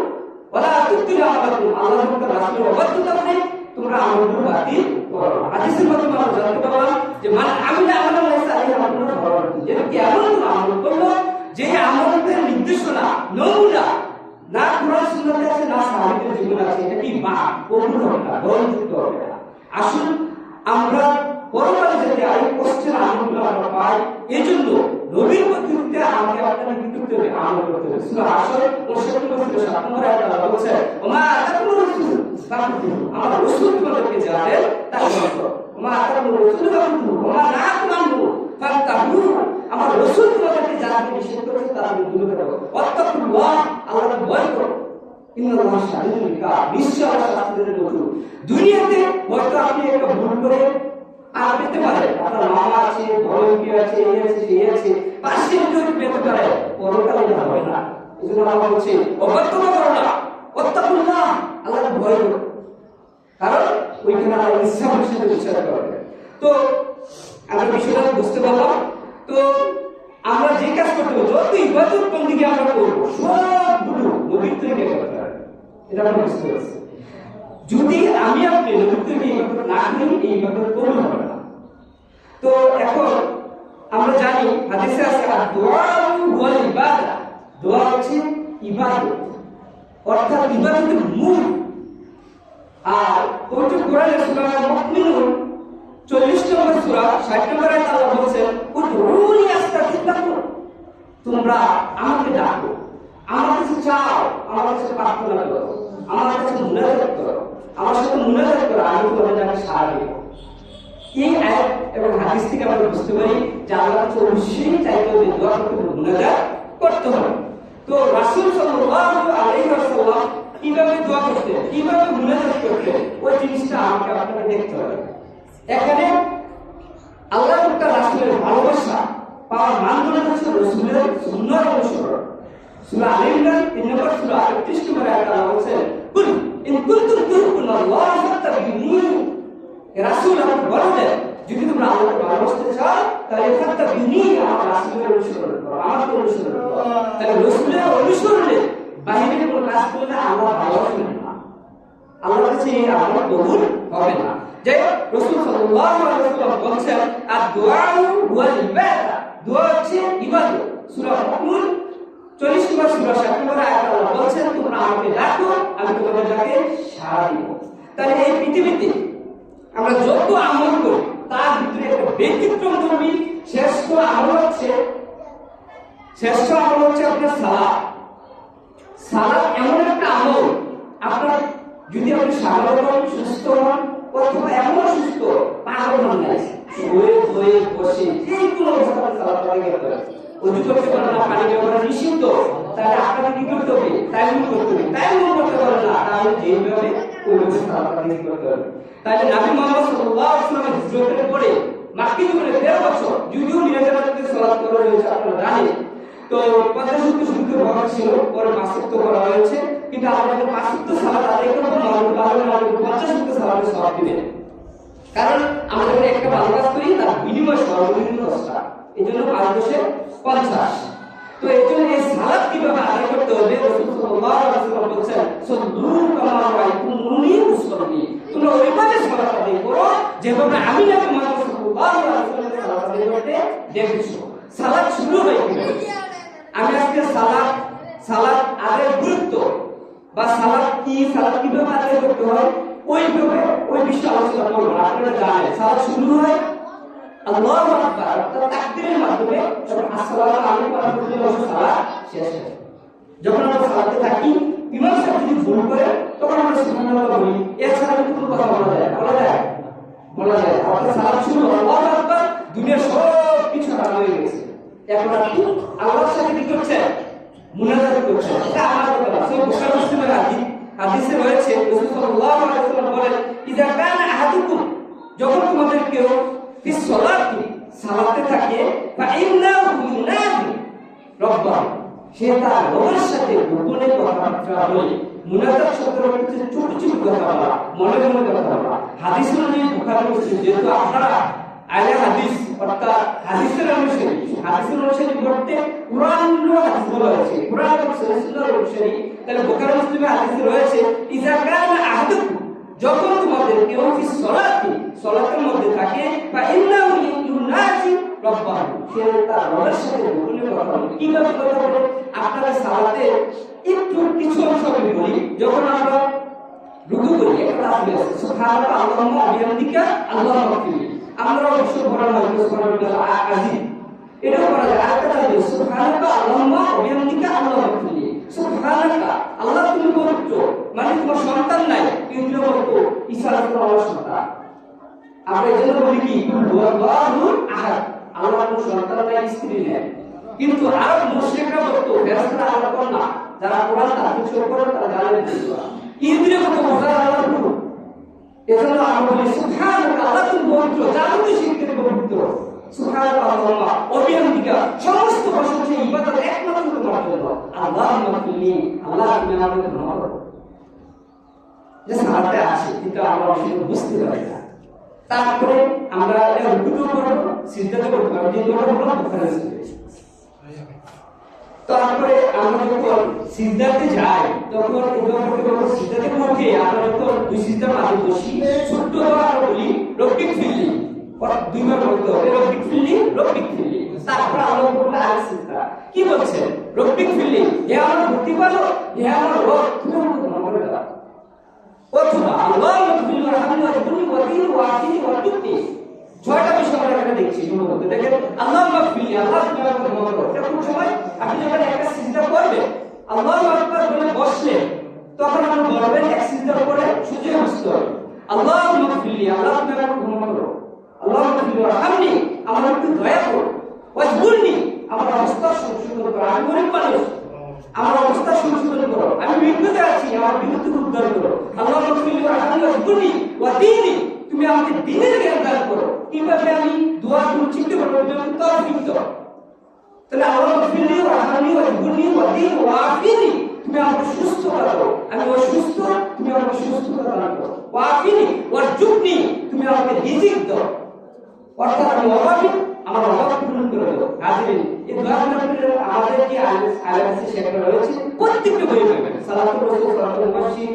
ওয়া লা তুবতিলু আমালাকুম, আল্লাহ এবং তার রাসূলের অবাধ্যতা করে তোমরা আমলগুলো বাতিল করো না। হাদিসের মাধ্যমে আমরা জানতে পারলাম যে মান আমিলা আমালান লাইসা আলাইহি আমরুনা ফাহুয়া রাদ্দুন, যে ব্যক্তি এমন কোন আমল করলো যে আমলের নির্দেশনা নমুনা না কোরআন সুন্নাতে আছে না সাহাবীদের জীবনে আছে, এটা কি বা কবুল হবে না, গ্রহণযোগ্য হবে না। আসুন আমরা পরকালে যাতে আরো কষ্টের আমলগুলো আমরা পাই, এই জন্য নবীর পদ্ধতিতে আমাকে আপনারা কি করতে হবে, আমল করতে হবে। সূরা আসর 59 নম্বর আয়াতে আল্লাহ বলেছেন, ওমা আতাকুর রাসূল ফাকুতু, আমার রাসূল তোমাদেরকে যা দেন তা করো, ওমা আতাকুর রাসূল ফাকুতু ওমা নাহাকুনহু ফান্তাহু, আমার রাসূল তোমাদেরকে যা নিষেধ করেছে তা দূরে রাখো, ওয়াত্তাকুল্লাহ, আল্লাহকে ভয় করো, ইন্নাল্লাহা শাদীদুল ইকাব, নিশ্চয় আল্লাহ শাস্তি দেন কঠোর। দুনিয়াতে হয়তো আপনি একটা ভুল করে আর পেতে পারেন, আপনার মামা আছে, বড় কি আছে, এই আছে, সেই আছে, পাশে কেউ পেতে পারে, পরকালে এটা হবে না। এজন্য আল্লাহ বলছে অবাধ্যতা করো না, ওয়াত্তাকুল্লাহ, আল্লাহকে ভয় করো, কারণ ওইখানে আল্লাহ ইসলামের সাথে বিচার করবে। তো আমরা বিষয়টা বুঝতে পারলাম। তো আমরা যে কাজ করতে হবে, যত ইবাদত বন্দেগী আমরা করবো সবগুলো নবীর থেকে করতে হবে, এটা আমরা বুঝতে পারছি। যদি আমি আপনি নবীর থেকে ইবাদত না করি, এই ইবাদত কবুল হবে না। তো এখন আমরা জানি হাদিসে আছে দোয়া ওয়াল ইবাদা, দোয়া হচ্ছে ইবাদত, অর্থাৎ ইবাদতের মূল। আর পবিত্র কোরআনে সূরা মুমিনুন 40 নম্বর সূরা 60 নম্বর আয়াতে আল্লাহ বলেছেন, উদউনি আস্তাজিব লাকুম, তোমরা আমাকে ডাকো, আমার কাছে চাও, আমার কাছে প্রার্থনা করো, আমার কাছে মুনাজাত করো, আমার সাথে মুনাজাত করো, আমি তোমাদের সাড়া দেব। এই আয়াত এবং হাদিস থেকে আমরা বুঝতে পারি যে আল্লাহর কাছে অবশ্যই চাইতে হবে, দোয়া করতে হবে, মুনাজাত করতে হবে। তো রাসূল সাল্লাল্লাহু আলাইহি ওয়াসাল্লাম কিভাবে দোয়া করতে, কিভাবে মুনাজাত করতে, ওই জিনিসটা আমাকে আপনাকে দেখতে হবে। এখানে আল্লাহ তাআলা রাসূলের ভালোবাসা পাওয়ার মানদণ্ড হচ্ছে রাসূলের সুন্নাহ অনুসরণ। সূরা আলে ইমরান 3 নম্বর সূরা 38 নম্বর আয়াতে আল্লাহ বলেন, কুল ইন কুনতুম তুহিব্বুনাল্লাহ ফাত্তাবিউনি, হে রাসূল আপনি বলেন যদি তোমরা আল্লাহকে ভালোবাসতে চাও তাহলে ফাত্তাবিউনি, আমার রাসূলের অনুসরণ করো, আমার অনুসরণ করো। তাহলে রাসূলের অনুসরণে বাইরে কোনো কাজ করলে আল্লাহ ভালোবাসেন না, আল্লাহর কাছে এই আমল কবুল হবে না। যে রাসূল সাল্লাল্লাহু আলাইহি ওয়াসাল্লাম বলেছেন আদ-দুআউ ওয়াল ইবাদা, দোয়া হচ্ছে ইবাদত। সূরা মুন 40 নম্বর সূরা 7 নম্বর আয়াতে আল্লাহ বলেছেন তোমরা আমাকে ডাকো আমি তোমাদের ডাকে সাড়া দিব। তাহলে এই পৃথিবীতে আমরা যত আমল করি তার ভিতরে একটা ব্যতিক্রমধর্মী শ্রেষ্ঠ আমল হচ্ছে আপনার সালাত। সালাত এমন একটা আমল, আপনার যদি আপনি স্বাভাবিক হন, সুস্থ হন, অথবা এমন সুস্থ পাগল হন না, শুয়ে বসে যে কোনো অবস্থায় সালাত আদায় করতে হবে। ওযু করতে পারেন না, পানি ব্যবহার নিষিদ্ধ, তাহলে আপনাকে কি করতে হবে? তায়াম্মুম করতে হবে। তায়াম্মুম করতে পারেন না, তাহলে যেভাবে ওইভাবে সালাত আদায় করতে হবে। তাহলে নবী মুহাম্মদ সাল্লাল্লাহু আলাইহি ওয়াসাল্লাম হিজরতের পরে মক্কা জীবনে 13 বছর যদিও নিরাপদে সালাত করা হয়েছে আপনারা জানেন, তো 50 ভাগ ছিল, পরে 5 করা হয়েছে, কিন্তু আমাদের 5 সালাত আদায় করব না, আমাদের 50 সালাতের সওয়াব দিবেন। কারণ আমরা যখন একটা ভালো কাজ করি তার বিনিময় সর্বনিম্ন 10 টাকা, এজন্য 5 দশে 50। তো এজন্য এই সালাত কিভাবে আদায় করতে হবে রাসূল সাল্লাল্লাহু আলাইহি ওয়াসাল্লাম বলেছেন সাল্লু কামা রাআইতুমুনি উসাল্লি, তোমরা ওইভাবে সালাত আদায় করো যেভাবে আমি নবী মুহাম্মদ সাল্লাল্লাহু আলাইহি ওয়াসাল্লাম সালাত আদায় করতে দেখেছো। সালাত শুরু হয় কিভাবে? আমি আজকে সালাত আদায়ের গুরুত্ব বা সালাত কিভাবে আদায় করতে হয় ওই বিষয়ে আলোচনা করব। আপনারা জানেন সালাত শুরু হয় আল্লাহু আকবার অর্থাৎ তাকবীরের মাধ্যমে, আসসালামু আলাইকুম ওয়া রাহমাতুল্লাহি ওয়া সালাত শেষ হয়। যখন আমরা সালাতে থাকি ইমাম সাহেব যদি ভুল করে তখন আমরা সুবহানাল্লাহ বলি, এছাড়া কোনো কথা বলা যায় অর্থাৎ সালাত শুরু আল্লাহু আকবার, দুনিয়ার সব কিছু হারাম হয়ে গেছে, এখন আপনি আল্লাহর সাথে কি করছেন? মুনাজাত করছেন। এটা আমার কথা, সেই বুখারী মুসলিমের হাদিসে রয়েছে রাসূল সাল্লাল্লাহু আলাইহি ওয়াসাল্লাম বলেন ইযা কানা আহাদুকুম, যখন তোমাদের কেউ ফি সালাতি সালাতে থাকে ফা ইন্নাহু ইউনাদি রাব্বাহু, সে তার রবের সাথে গোপনে কথাবার্তা বলে। মুনাজাত শব্দের অর্থ হচ্ছে ছোট ছোট কথা বলা, মনে মনে কথা বলা। হাদিস অনুযায়ী বুখারী মুসলিম, যেহেতু আপনারা আলে হাদিস অর্থাৎ হাদিসের অনুসারী করতে কুরআনের হাদিস বলা হয়েছে, কুরআন এবং সুন্নাহর অনুসারী, তাহলে বুখারী মুসলিমে হাদিসে রয়েছে ইযা কানা আহাদুকুম, যখন তোমাদের কেউ ফি সালাতি সালাতের মধ্যে থাকে ফা ইন্নাহু ইউনাজি রাব্বাহু, সে তার রবের সাথে গোপনে কথা বলে। কিভাবে কথা বলে? আপনারা সালাতে একটু কিছু অংশ আমি বলি, যখন আমরা রুকু করি একটা তাসবিহ আছে সুবহানাল্লাহ আল্লাহুম্মা ওয়া বিহামদিকা আল্লাহুম্মা গফিরলি, আমরা অবশ্য পড়া হয় সুবহানাল্লাহ আজিম, এটা করা যায়। আরেকটা তাসবিহ সুবহানাল্লাহ আল্লাহুম্মা ওয়া বিহামদিকা আল্লাহুম্মা গফিরলি, সুবহানাল্লাহ আল্লাহ তুমি পবিত্র, মানে তোমার সন্তান নাই কিন্তু বলতো ঈসা আলাইহিস সন্তান। আমরা এজন্য বলি কি আল্লাহু আহাদ, আল্লাহর কোনো সন্তান নাই, স্ত্রী নেই। কিন্তু আরব মুশরিকরা বলতো ফেরেশতারা আল্লাহর কন্যা, যারা কোরআন তাফসীর করে তারা জানেন ইহুদিরা বলতো মুসা আল্লাহর রূহ। এজন্য আমরা বলি সুবহানাল্লাহ আল্লাহ তুমি পবিত্র, জানো শিরকের পবিত্র, সুবহানাল্লাহ আল্লাহুম্মা ওয়া বিহামদিকা, সমস্ত প্রশংসা ইবাদত একমাত্র তোমার জন্য, আল্লাহুম্মা গফিরলি, আল্লাহ তুমি আমাকে ক্ষমা করো। যে সালাতে আছে কিন্তু আমরা সেটা বুঝতে পারি না। তারপরে আমরা রুকু করব, সিজদাতে করব, তিন ঘন্টা পর বুখারী মুসলিম। তারপরে আমরা যখন সিজদাতে যাই তখন সিজদাতে উঠে আমরা যখন দুই সিজদা মাঝে বসি, ছোট্ট দোয়া আমরা বলি রব্বিক ফিরলি, দুইবার বলতে হবে রব্বিক ফিরলি। তারপর আমরা বলবো আল সিজদা, কি বলছেন? রব্বিক ফিরলি, হে আমার মুক্তি পালো, হে আমার রব তুমি আমাকে ক্ষমা করে দাও, অথবা আল্লাহুম্মা গফির ওয়ারহামনি ওয়াজবুরনি ওয়াতিনি ওয়াতিনি ওয়াতুবনি। 6টা বিষয় আমরা এখানে দেখছি। দেখেন আল্লাহুম্মা গফিরলি, আল্লাহ তুমি আমাকে ক্ষমা করো। এটা কোন সময়? আপনি যখন একটা সিজদা করবেন আল্লাহু আকবার বলে বসলেন তখন আপনি বলবেন এক সিজদার উপরে সুজে বসতে হবে, আল্লাহুম্মা গফিরলি, আল্লাহ তুমি আমাকে ক্ষমা করো, আল্লাহুম্মা গফির ওয়ারহামনি, আমার একটু দয়া করো, ওয়াজবুরনি, আমার অবস্থা সংশোধন করো, আমি গরিব মানুষ, আমার অবস্থা সংশোধন করো, আমি বিপদে আছি, আমার বিরুদ্ধে উদ্ধার করো। আল্লাহ মাগফিরলি ওয়ারহামনি ওয়াজবুরনি ওয়াদিনি, তুমি আমাকে দ্বীনের জ্ঞান দান করো। কিভাবে আমি দোয়া করে চিনতে পারবো? তুমি আমাকে তৌফিক দাও। তাহলে আল্লাহ মাগফিরলি ওয়ারহামনি ওয়াজবুরনি ওয়াদিনি ওয়াফিনি, তুমি আমাকে সুস্থতা দাও। আমি অসুস্থ, তুমি আমাকে সুস্থতা দান করো। ওয়াফিনি ওয়ারজুকনি, তুমি আমাকে রিজিক দাও। অর্থাৎ আমি অভাবী, আমার অভাব পূরণ করে দাও। হাজিরিন, এই দোয়াগুলো আমাদের কি আলাদা শেখানো রয়েছে প্রত্যেকটা বই পাবেন। সালাতুর রাসূল সাল্লাল্লাহু আলাইহি ওয়াসাল্লাম,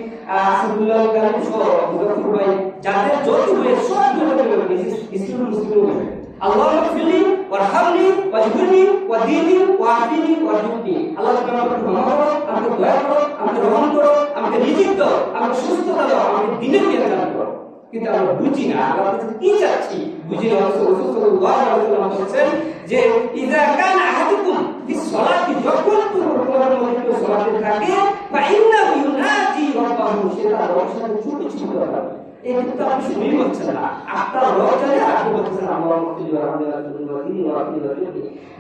আসাদুল্লাহ গালিব সহ মুজাফফর ভাই, যাদের যত বই সব বই পাবেন, ইসলাম মুসলিম পাবেন। আল্লাহ মাগফিরলি ওয়ারহামনি ওয়াজবুরনি ওয়াদিনি ওয়াফিনি ওয়ারজুকনি, আল্লাহ তুমি আমাকে ক্ষমা করো, আমাকে দয়া করো, আমাকে রহম করো, আমাকে রিজিক দাও, আমাকে সুস্থতা দাও, আমাকে দ্বীনের জ্ঞান দান করো। কিন্তু আমরা বুঝি না আমরা কি চাচ্ছি, বুঝি না। রাসূল সাল্লাল্লাহু আলাইহি ওয়াসাল্লাম বলেছেন যে ইযা কানা আহাদুকুম ফি সলাতি, যখন তোমার মধ্যে কেউ সালাতে থাকে, ফা ইন্নাহু ইউনাজি রাব্বাহু, সে তার রবের সাথে ছুটে ছুটে কথা বলে। এই কিন্তু আপনি শুনেই হচ্ছে না, আপনার রব জানে, আপনি বলছেন আল্লাহু আকবার।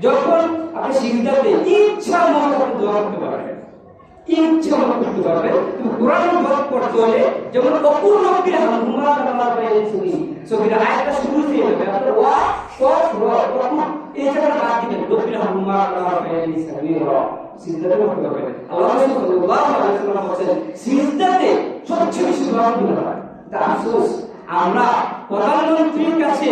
যখন আপনি সিজদাতে ইচ্ছা মতো আপনি দোয়া করতে পারবেন, ইচ্ছা মতো করতে পারবেন। তুমি কোরআনের দোয়া পড়তে হলে যেমন অকুর রব্বির হামহুমা কামা বাইয়ানি সবিরা আয়াতটা শুরু থেকে যাবে, আপনার ওয়া কফ র অকুর এই জায়গাটা বাদ দিবেন, রব্বির হামহুমা কামা বাইয়ানি সবিরা সিজদাতে করতে পারবেন। আল্লাহ সাল্লাল্লাহু আলাইহি ওয়াসাল্লাম বলেন সিজদাতে সবচেয়ে বেশি দোয়া করতে হয়। তা আফসোস, আমরা প্রধানমন্ত্রীর কাছে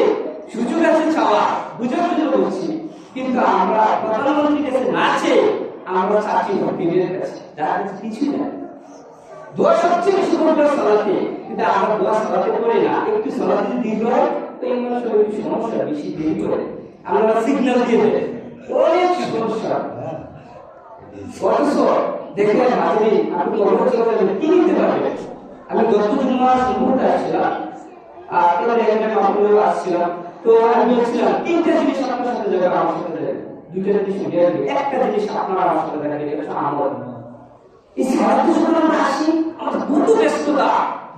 সুযোগ আছে চাওয়া, বুঝার জন্য বলছি, কিন্তু আমরা প্রধানমন্ত্রীর কাছে না চেয়ে আমরা চাচ্ছি ফকিরের কাছে, যার কাছে কিছুই নাই। দোয়া সবচেয়ে বেশি করতে সালাতে, কিন্তু আমরা দোয়া সালাতে করি না। একটু সালাতে দিতে হয় তো এই মানুষের একটু সমস্যা, বেশি দেরি করে আমরা সিগন্যাল দিয়ে দেয়, অনেক সমস্যা। অথচ দেখেন হাজির, আপনি অবশ্যই কি নিতে পারবেন। আমি গত জুম্মার মুহূর্তে আসছিলাম, এবারে এখানে মাহফিলে আসছিলাম, তো আমি বলছিলাম তিনটা জিনিস আপনার সাথে যাবে, আমার সাথে যাবে, দুইটা জিনিস মিলিয়ে যাবে, একটা জিনিস আপনার আমার সাথে যাবে, এটা হচ্ছে আমল। এই সারাদিন যখন আমরা আসি, আমাদের কত ব্যস্ততা,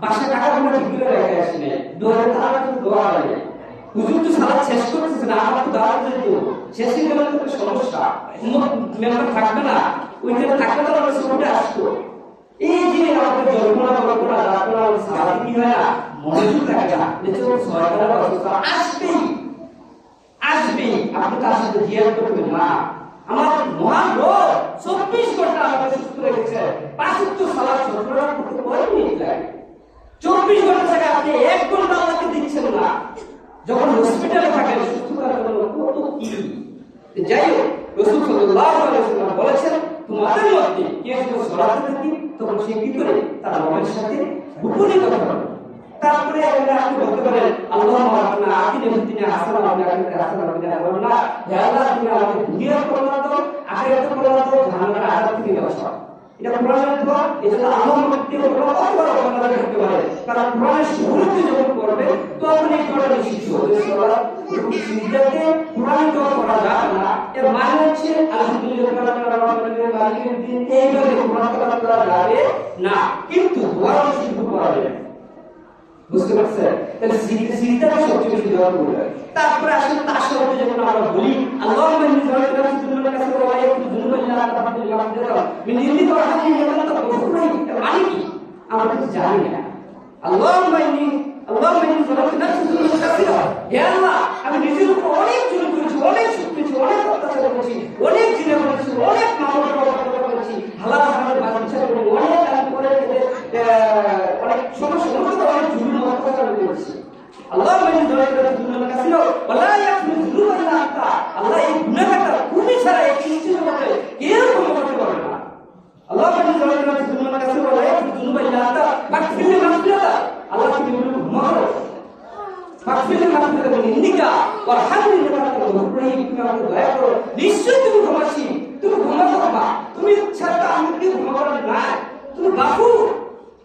বাসা টাকা আমরা ঠিক করে রেখে আসি না, দোয়া তারা কিন্তু দোয়া লাগে। হুজুর তো সালাত শেষ করতেছে না, আমার তো দাওয়াত দিতে শেষ হয়ে গেলে তো সমস্যা, মেম্বার থাকবে না, ওইখানে থাকলে তো আমরা সবাই আসতো। এই যে আমাদের জল্পনা কল্পনা যাপনা সারাদিন কি হয় না, মনোযোগ থাকে না, নিশ্চয় সরকারের অবস্থা আসবেই আসবেই, আপনি তার সাথে জিয়াদ করবেন না। আমার মহান রব 24 ঘন্টা আমাকে সুস্থ রেখেছে, 5 ওয়াক্ত সালাত সরকার করতে কয় মিনিট লাগে? 24 ঘন্টা থেকে আপনি 1 ঘন্টা আল্লাহকে দিচ্ছেন না। যখন হসপিটালে থাকেন সুস্থতার জন্য কত কি। যাই হোক, রাসূল সাল্লাল্লাহু আলাইহি ওয়াসাল্লাম বলেছেন তোমাদের মধ্যে কেউ যদি সালাতে থাকে তখন সে কি করে তার রবের সাথে গোপনে কথা বলে। তারপরে আপনি বলতে পারেন আল্লাহুম্মা রাব্বানা আতিনা ফিদ দুনিয়া হাসানাতান ওয়া ফিল আখিরাতি হাসানাতান ওয়া কিনা আযাবান্নার। হে আল্লাহ, তুমি আমাকে দুনিয়ার কল্যাণ দাও, আখিরাতের কল্যাণ দাও, জাহান্নামের আযাব থেকে বাঁচাও। এটা কোরআনের দোয়া। এজন্য আল্লাহর মধ্যে কোরআন অথবা আপনারা করতে পারে, কারণ কোরআনের শুরুতে যখন করবে তখন এই কোরআনের শিশু হবে সালাত সিজদাতে কোরআন দোয়া করা যাবে না। এর মানে হচ্ছে আলহামদুলিল্লাহ রাব্বিল আলামিন এইভাবে কোরআন তেলাওয়াত করা যাবে না, কিন্তু দোয়া শুরু করা যাবে। বুঝতে পারছেন? তাহলে সিজদাটা সবচেয়ে বেশি দোয়া করতে হয়। তারপরে আসলে তাশাহুদে যখন আমরা বলি আল্লাহুম্মা ইন্নী যাওয়াতুকা ফিদ কাসরা ওয়া ইয়াকুতু যুনুবা ইল্লা আনতা ফাগফির মাগফিরাতান মিন ইন্দিকা ওয়া হামদি ওয়া গফুর রহিম। মানে কি আমরা কিছু জানি না। আল্লাহুম্মা ইন্নী যাওয়াতু নাফসি যুনুবান কাসীরা, হে আল্লাহ, আমি নিজের উপর অনেক জুলুম করেছি, অনেক শোক করেছি, অনেক অত্যাচার করেছি, অনেক জিনা করেছি, অনেক মামলা করেছি, হালাল হারাম বাছাই করে অনেক আমি করে অনেক সমস্যা অনেক জুলুম অত্যাচার করেছি। আল্লাহুম্মা ইন্নী যাওয়াতুকা যুনুবান কাসীরা ওয়া লা ইয়াগফিরু যুনুবা ইল্লা আনতা। আল্লাহ, এই গুনাহটা তুমি ছাড়া এই পৃথিবীর মধ্যে কেউ ক্ষমা করতে পারবে না। আল্লাহুম্মা ইন্নী যাওয়াতুকা যুনুবান কাসীরা ওয়া লা ইয়াগফিরু যুনুবা ইল্লা আনতা ফাগফির লি মাগফিরাতান। আল্লাহ, তুমি আমাকে ক্ষমা করো, ফাগফির লি মাগফিরাতান মিন ইন্দিকা ওয়া হামদি ওয়া গফুর রহিম। তুমি আমাকে দয়া করো, নিশ্চয়ই তুমি ক্ষমাশীল, তুমি ক্ষমা করবা, তুমি ছাড়া আমাকে কেউ ক্ষমা করবে না, তুমি গাফুর।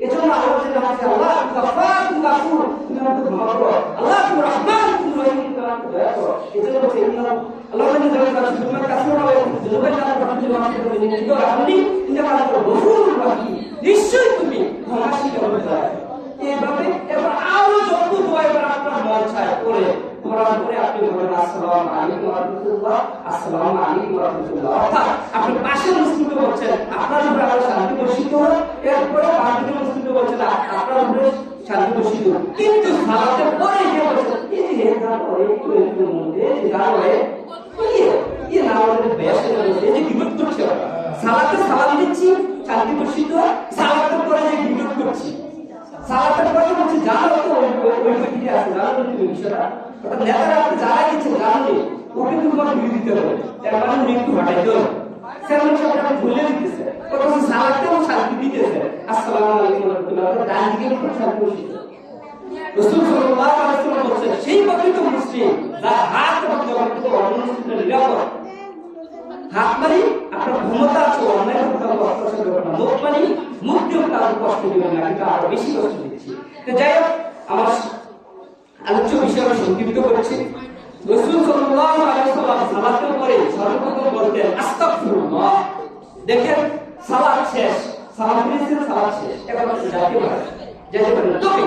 এজন্য আল্লাহ যে নাম আছে আল্লাহ গাফফার, তুমি গাফুর, তুমি আমাকে ক্ষমা করো। আল্লাহ তুমি রহমান, তুমি রহিম, তুমি আমাকে দয়া করো। এজন্য বলছে আল্লাহ মানে যারা যুনুবান কাসীরা ওয়া ইয়াকুতু যুনুবা ইল্লা আনতা ফাগফির মাগফিরাতান মিন ইন্দিকা ওয়া হামদি ইন্নাকা আনতাল গফুরুর রহিম। নিশ্চয়ই তুমি ক্ষমাশীল হবে। এইভাবে এবার আরো যত দোয়া এবার আপনার মন চায় করে পড়ার পরে আপনি বলেন আসসালামু আলাইকুম ওয়া রাহমাতুল্লাহ, আসসালামু আলাইকুম ওয়া রাহমাতুল্লাহ। অর্থাৎ আপনি পাশের মুসলিমকে বলছেন আপনার উপরে আল্লাহ শান্তি বর্ষিত হোক, এরপরে বাকি মুসলিমকে বলছেন আপনার উপরে শান্তি বর্ষিত হোক। কিন্তু সালাতের পরে যে বলছেন এই যে তারপরে একটু মধ্যে যে তারপরে এই না আমাদের বেশ এই যে বিপদ করছে, সালাতে সালাম দিচ্ছি শান্তি বর্ষিত, সালাতের পরে যে বিপদ করছি, সালাতের পরে বলছি জানো তো ওই ব্যক্তিটি আছে, জানো তো তুমি বিষয়টা, অর্থাৎ নেতারা আপনি যারা দিচ্ছেন জানো ও কিন্তু তোমার বিরোধিতা করে, তার মানে উনি একটু হটাইতো সেমন সব ভুলে দিতেছে, অথচ সালাতেও শান্তি দিতেছে আসসালামু আলাইকুম ওয়া রাহমাতুল্লাহ, ডান দিকে খুব শান্তি বসিত। রাসূল সাল্লাল্লাহু আলাইহি ওয়াসাল্লাম বলেছেন সেই প্রকৃত মুসলিম যার হাত এবং জগৎ থেকে অন্য মুসলিমদের নিরাপদ। হাত মানে আপনার ক্ষমতা আছে অন্যায় করতে হবে, অত্যাচার করবে না, মুখ মানে মুখ দিয়ে তার কষ্ট দিবেন না, কিন্তু আরো বেশি কষ্ট দিচ্ছি। তো যাই হোক, আমার আলোচ্য বিষয় আমি সংক্ষিপ্ত করেছি। রাসূল সাল্লাল্লাহু আলাইহি ওয়াসাল্লাম সালাতের পরে সর্বপ্রথম বলতেন আস্তাগফিরুল্লাহ। দেখেন সালাত শেষ, সালাম দিয়েছেন, সালাত শেষ, এবার যেতে পারেন। তবে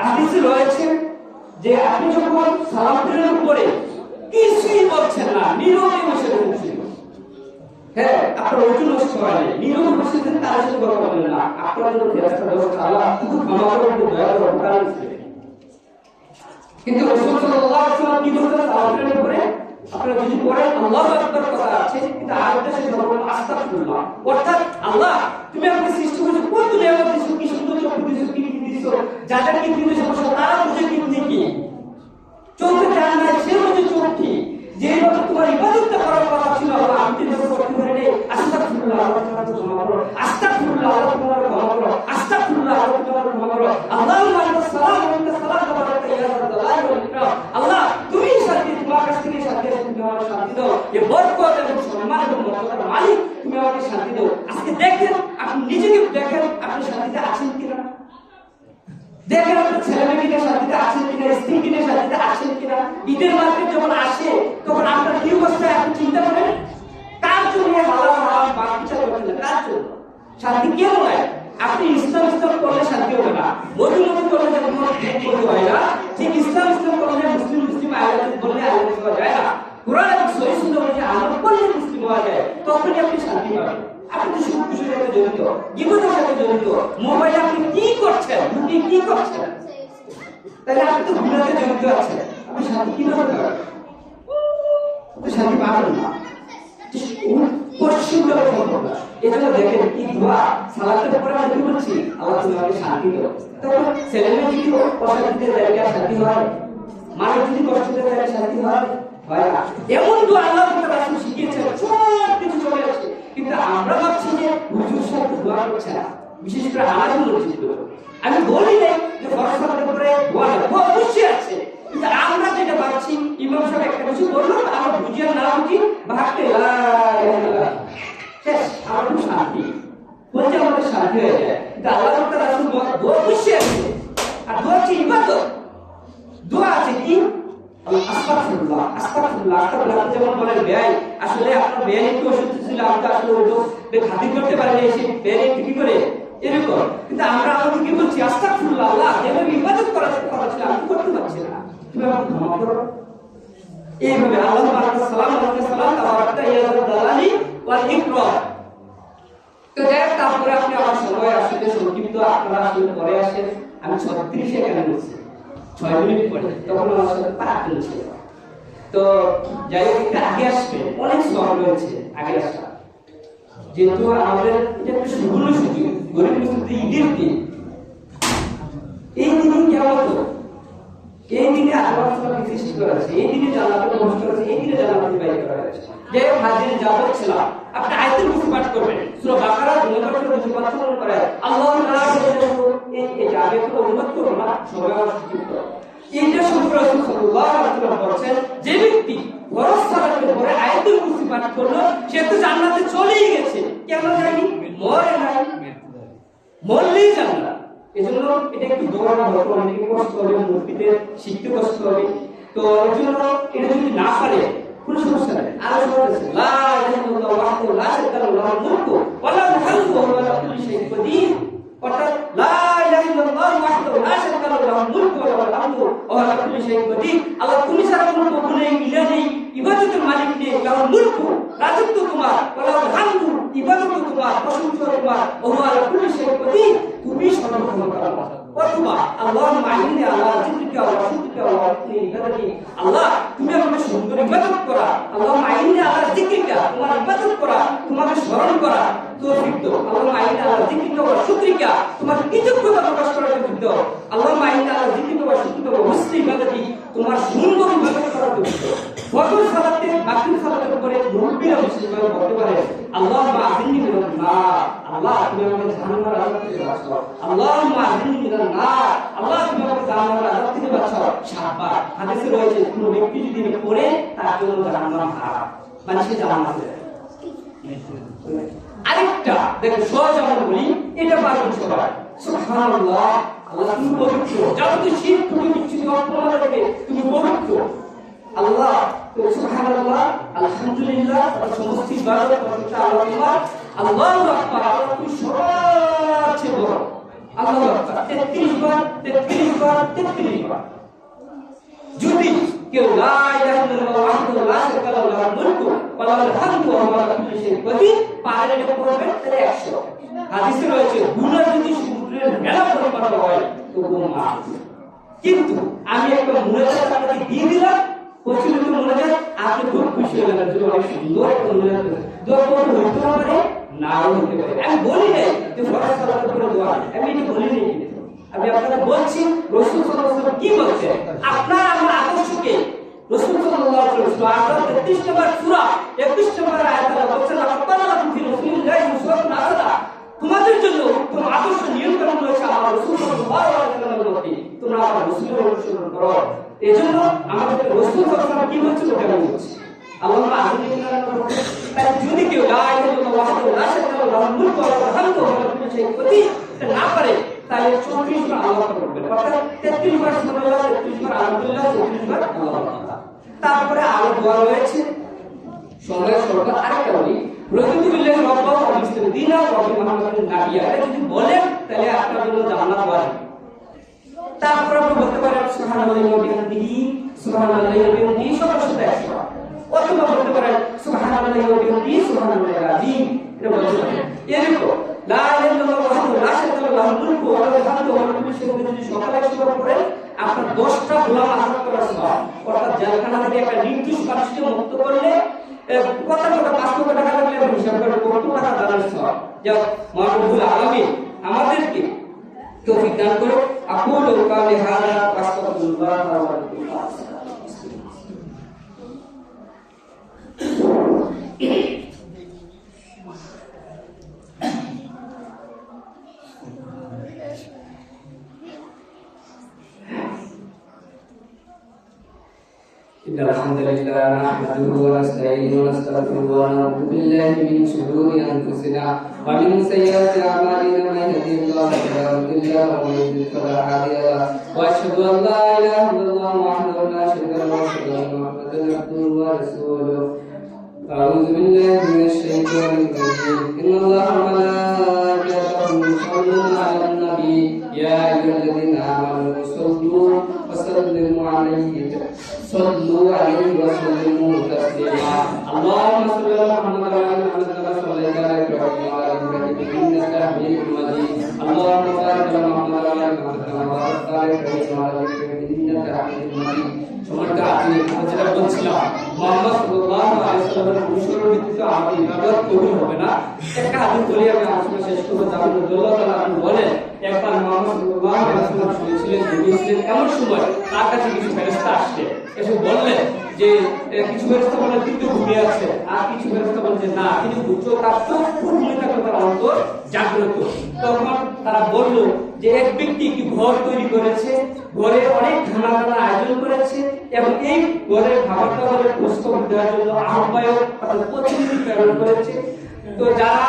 হাদিসে রয়েছে যে আপনি যখন সালাম দিলেন পরে কিছুই বলছেন না, নীরবে বসে রয়েছেন, হ্যাঁ আপনার ওজু নষ্ট হয় না, নীরবে বসেছেন, তার সাথে কথা বলেন না, আপনার জন্য ফেরেশতা ব্যবস্থা আল্লাহ খুব ক্ষমা করবেন, দয়া করে উপকার করবেন। কিন্তু রাসূল সাল্লাল্লাহু আলাইহি ওয়াসাল্লাম কি বলতেন সালাতের পরে আপনারা যদি পড়েন আল্লাহু আকবার কথা আছে, কিন্তু আরেকটা সেটা বলুন আস্তাগফিরুল্লাহ, অর্থাৎ আল্লাহ তুমি আমাকে সৃষ্টি করেছো, কত নিয়ামত দিয়েছো, কি সুন্দর চোখ দিয়েছো, কি দিয়েছো, যাদেরকে দিয়েছো সমস্যা তারা বুঝে কিন্তু কি চোখে জান না, সে বুঝে চোখ কি, যেভাবে তোমার ইবাদতটা করার কথা ছিল আল্লাহ আমি তো করতে পারিনি, আস্তাগফিরুল্লাহ আল্লাহ তোমাকে ক্ষমা করো, আস্তাগফিরুল্লাহ আল্লাহ তোমাকে ক্ষমা করো, আস্তাগফিরুল্লাহ আল্লাহ তোমাকে ক্ষমা করো, আল্লাহুম্মা আনতাস সালাম ওয়া আনতাস সালাম তাবারাকা ইয়া রাব্বাল জালালি ওয়াল ইকরাম। আল্লাহ তুমি শান্তি, তোমার কাছ থেকে শান্তি আছে, তুমি আমাকে শান্তি দাও, এই বরকত এবং সম্মান এবং মর্যাদার মালিক তুমি আমাকে শান্তি দাও। আজকে দেখেন, আপনি নিজেকে দেখেন আপনি শান্তিতে আছেন কিনা, দেখেন আপনার ছেলে মেয়েকে শান্তিতে আছেন কিনা, স্ত্রী কিনে শান্তিতে আছেন কিনা। ঈদের মার্কেট যখন আসে তখন আপনার কি অবস্থা আপনি চিন্তা করেন, কার জন্য হালাল হারাম বাদ বিচার করছেন, কার জন্য শান্তি কেউ নয়। আপনি ইসলাম করলে শান্তি হবে না, মধু করলে যেমন করতে হয় না, ঠিক ইসলাম করলে মুসলিম আয়াত বললে আয়াত পাওয়া যায় না, কোরআন এবং সহিহ সুন্নাহ অনুযায়ী আমল করলে মুসলিম হওয়া যায়, তখনই আপনি শান্তি পাবেন। আপনি তো সুখ খুশির সাথে জড়িত, জীবনের সাথে জড়িত, মোবাইলে আপনি কি করছেন, আপনি কি করছেন, তাহলে আপনি তো গুনাহে জড়িত আছেন, আপনি শান্তি কিভাবে পাবেন? আপনি শান্তি পাবেন না, পশ্চিমভাবে সম্ভব না। এজন্য দেখেন কি দোয়া সালাতের পরে আমরা কি বলছি, আল্লাহ তুমি আমাকে শান্তি দাও। তখন ছেলেমেয়ে যদি অশান্তিতে জায়গা শান্তি হয়, মানুষ যদি কষ্ট দিতে যায় শান্তি হয় হয় না। এমন দোয়া আল্লাহ রাসূল শিখিয়েছেন, সব কিছু চলে আসে, কিন্তু আমরা ভাবছি যে হুজুর সাহেব দোয়া করছে না, বিশেষ করে আমাদের মসজিদ। আমি বলি নাই যে ফরজ সালাতের পরে দোয়া না, দোয়া অবশ্যই আছে, কিন্তু আমরা যেটা ভাবছি ইমাম সাহেব একটা কিছু বললো, আমরা বুঝিয়ে না বুঝি ভাবতে শেষ, আমার খুব শান্তি বলছে, আমাদের শান্তি হয়ে যায়। কিন্তু আল্লাহ রাসূল দোয়া অবশ্যই আছে, আর দোয়া হচ্ছে ইবাদত। দোয়া আছে কি আস্তাগফিরুল্লাহ, আস্তাগফিরুল্লাহ, আস্তাগফিরুল্লাহ যেমন বলেন বেয়াই, আসলে আপনার বেয়াই কি অসুস্থ ছিল, আমরা আসলে ওই লোক খাতির করতে পারিনি, এসে বেয়াই কি করে এরকম, কিন্তু আমরা আমাদের কি বলছি আস্তাগফিরুল্লাহ, আল্লাহ যেভাবে ইবাদত করার কথা ছিল আমি করতে পারছি না, তুমি আমাকে ক্ষমা করো। এইভাবে আল্লাহ আনতাস সালাম ওয়া আনতাস সালাম তাবারাকা ইয়া রাব্বাল জালালি ওয়াল ইকরাম। তো যাই হোক, তারপরে আপনি আমার সময় আসলে সংক্ষিপ্ত, আপনারা আসলে পরে আসেন, আমি 36 সেকেন্ড বলছি, 6 মিনিট পরে, তখন আমার সাথে 5 মিনিট ছিল। তো যাই হোক, আগে আসবে, অনেক সময় রয়েছে আগে আসা, যেহেতু আমাদের এটা একটা সুবর্ণ সুযোগ, গরিব মুসলিমদের ঈদের দিন, এই দিনে কেমন হতো, এই দিনে আল্লাহ তাআলা সৃষ্টি করেছে, এই দিনে জান্নাতে প্রবেশ করেছে, এই দিনে জান্নাতে বাইরে করা হয়েছে। যাই হোক, হাজিরে যা বলছিলাম, আপনি আয়াতের মুখে পাঠ করবেন, সূরা বাকারা 2 নম্বর সূরা 2 নম্বর করে আল্লাহু তাআলা এটা আগে তো অনুবাদ করব না, সবাই আমার শিক্ষিত। এইটা সম্পর্কে রাসূল সাল্লাল্লাহু আলাইহি ওয়াসাল্লাম বলেছেন, যে ব্যক্তি ফরজ সালাতের পরে আয়াতুল কুরসি পাঠ করলো সে তো জান্নাতে চলেই গেছে, কেন জানি মরে নাই, মরলেই জান্নাত। এজন্য এটা একটু দৌড়ানো হবে, অনেক কষ্ট হবে, মুফতিদের শিখতে কষ্ট হবে। তো এজন্য এটা যদি না পারে কোনো সমস্যা নেই, আরো সহজ আছে, লা ইলাহা ইল্লাল্লাহু ওয়াহদাহু লা শারীকা লাহু লাহুল মুলকু ওয়া লাহুল হামদু ওয়া হুয়া আলা কুল্লি শাইইন কাদির। অর্থাৎ লা ইলাহা ইল্লাল্লাহু ওয়াহদাহু লা শারীকা লাহু লাহুল মুলকু ওয়া লাহুল হামদু ওয়া হুয়া আলা কুল্লি শাইইন কাদির। আল্লাহ ইবাদতের মালিক কে, লাহুল মুলকু, রাজত্ব তোমার, ওয়ালাহুল হামদু, ইবাদত তোমার, প্রশংসা তোমার, ওয়া হুয়া আলা কুল্লি শাইইন কাদির, তুমি সর্বক্ষমতাবান। অথবা আল্লাহুম্মা ইন্নী আলা যিকরিকা ওয়া শুকরিকা ওয়া হুসনি ইবাদাতি, আল্লাহ তুমি আমাকে সুন্দর ইবাদত করা, আল্লাহুম্মা ইন্নী আলা যিকরিকা, তোমার ইবাদত করা, তোমাকে স্মরণ করা তৌফিক দাও। আল্লাহুম্মা ইন্নী আলা যিকরিকা ওয়া শুকরিকা, তোমার কৃতজ্ঞতা প্রকাশ করার তৌফিক দাও। আল্লাহুম্মা ইন্নী আলা যিকরিকা ওয়া শুকরিকা ওয়া হুসনি ইবাদাতি, তোমার সুন্দর ইবাদত করার তৌফিক দাও। ফজর সালাতে মাগরিব সালাতের উপরে মুরব্বিরা বিশেষভাবে বলতে পারে আল্লাহুম্মা আজিন্নি মিনান নার, আল্লাহ তুমি আমাকে জাহান্নামের আযাব থেকে বাঁচাও, আল্লাহুম্মা আজিন্নি মিনান নার, আল্লাহ তুমি আমাকে জাহান্নামের আযাব থেকে বাঁচাও। সাতবার হাদিসে রয়েছে কোন ব্যক্তি যদি এটা পড়ে তার জন্য জাহান্নাম হারাম, মানে সে জান্নাতে যাবে। আরেকটা দেখো সহজ আমরা বলি, এটা পারবেন সবাই। সুবহানাল্লাহ, আল্লাহ তুমি পবিত্র, যাবতীয় শিরক তুমি বিচ্ছিন্ন অপমান থেকে তুমি পবিত্র। আল্লাহ সুবহানাল্লাহ, আলহামদুলিল্লাহ, সমস্ত ইবাদত প্রত্যেকটা আল্লাহ তোমার। আল্লাহু আকবার, আল্লাহ তুমি সবচেয়ে বড়। আল্লাহু আকবার 33 বার 33 বার 33 বার। যদি কেউ লা ইলাহা ইল্লাল্লাহ ওয়াহদাহু লা শারীকা লাহু লাহুল মুলকু ওয়া লাহুল হামদু ওয়া হুয়া আলা কুল্লি শাইইন কাদির পারে এটা পড়বেন তাহলে 100। হাদিসে রয়েছে গুনাহ যদি সমুদ্রের মেলা পরিমাণ হয় তবুও মাফ। কিন্তু আমি একটা মুনাজাত আপনাকে দিয়ে দিলাম, প্রচলিত মুনাজাত, আপনি খুব খুশি হলেন যে অনেক সুন্দর একটা মুনাজাত, দোয়া করতে হইতে পারে নাও হতে পারে। আমি বলি নাই যে ফরজ সালাতের পরে দোয়া, আমি এটা বলি নাই, আমি আপনাকে বলছি রাসূল সাল্লাল্লাহু আলাইহি ওয়াসাল্লাম কি বলছেন। আপনার আমার আদর্শকে রাসূল সাল্লাল্লাহু আলাইহি ওয়াসাল্লাম 33 নম্বর সূরা 21 নম্বর আয়াতে বলছেন আপনারা লাকুম ফি রাসূলিল্লাহি উসওয়াতুন হাসানাহ, তোমাদের জন্য উত্তম আদর্শ নিয়ন্ত্রণ রয়েছে আমার রাসূল সাল্লাল্লাহু আলাইহি ওয়াসাল্লামের মধ্যে, তোমরা আমার রাসূলের অনুসরণ করো। এজন্য আমাদের রাসূল সাল্লাল্লাহু আলাইহি ওয়াসাল্লাম কি বলছেন ওটা আমি বলছি। আল্লাহুম্মা আজিনি মিনান নার, যদি কেউ লা ইলাহা ইল্লাল্লাহ ওয়াহদাহু লা শারীকা লাহু লাহুল মুলকু ওয়া লাহুল হামদু ওয়া হুয়া আলা কুল্লি শাইইন কাদির এটা না পারে তাহলে 34 বার আল্লাহ করবেন, অর্থাৎ 33 বার সুবহানাল্লাহ, 33 বার আলহামদুলিল্লাহ, 33 বার আল্লাহু আকবার। তারপরে আরো দোয়া রয়েছে সময় সরকার আরেকটা বলি, রদিতু বিল্লাহি রাব্বান ওয়া বিল দীনা ওয়া বি মুহাম্মাদিন নাবিয়্যা, এটা যদি বলেন তাহলে আপনার জন্য জান্নাত ওয়াজিব। তারপরে আপনি বলতে পারেন সুবহানাল্লাহি ওয়া বিহামদিহি, সুবহানাল্লাহি ওয়া বিহামদিহি সবার সাথে 100 বার, অথবা বলতে পারেন সুবহানাল্লাহি ওয়া বিহামদিহি সুবহানাল্লাহিল আযীম, এটা বলতে পারেন। এরকম লা ইলাহা ইল্লাল্লাহ ওয়াহদাহু লা শারীকা লাহু লাহুল মুলকু ওয়া লাহুল হামদু ওয়া হুয়া আলা কুল্লি শাইইন কাদির যদি সকালে 100 বার পড়েন আপনার 10টা গোলাম আজাদ করার সওয়াব, অর্থাৎ জেলখানা থেকে একটা নির্দিষ্ট মানুষকে মুক্ত করলে কত টাকা 500 টাকা লাগলে আপনি হিসাব করে কত টাকা দানের সওয়াব। যাও মহান আলামিন আমাদেরকে তৌফিক দান করো। আকুলু কাওলি হাযা ওয়াস্তাগফিরুল্লাহ ওয়া আতুবু ইলাইহি। إن الحمد لله نحمده ونستعينه ونستغفره ونعوذ بالله من شرور أنفسنا ومن سيئات أعمالنا، من يهده الله فلا مضل له ومن يضلل فلا هادي له، وأشهد أن لا إله إلا الله وحده لا شريك له وأشهد أن محمدا عبده ورسوله. أعوذ بالله من الشيطان الرجيم، إن الله وملائكته يصلون على النبي يا أيها الذين آمنوا صلوا وسلموا عليه صلوا عليه وسلموا تسليما. اللهم صل على محمد وعلى آل محمد كما صليت على إبراهيم وعلى آل إبراهيم إنك حميد مجيد. اللهم بارك على محمد وعلى آل محمد كما باركت على إبراهيم وعلى آل إبراهيم إنك حميد مجيد। সময়টা আমি যেটা বলছিলাম মুহাম্মদ সাল্লাল্লাহু আলাইহি ওয়াসাল্লামের অনুসরণ ব্যতীত আমার ইবাদত কবুল হবে না। একটা হাদিস বলি আমি আলোচনা শেষ করব। জামিল রাদিয়াল্লাহু তাআলা আপনি বলেন একবার মুহাম্মদ সাল্লাল্লাহু আলাইহি ওয়াসাল্লাম শুনেছিলেন ঘুমিয়েছিলেন, এমন সময় তার কাছে কিছু ফেরেশতা আসছে, এসে বললেন যে কিছু ফেরেশতা বলেন তিনি তো ঘুমিয়ে আছেন, আর কিছু ফেরেশতা বলেন যে না তিনি ঘুমছো, তার চোখ ফুটে থাকলে তার অন্তর জাগ্রত। তখন তারা বলল যে এক ব্যক্তি কি ঘর তৈরি করেছে, ঘরে অনেক খানা দানা আয়োজন করেছে এবং এই ঘরের খাবার দাবারের প্রস্তাব দেওয়ার জন্য আহ্বায়ক অর্থাৎ প্রতিনিধি প্রেরণ করেছে। তো যারা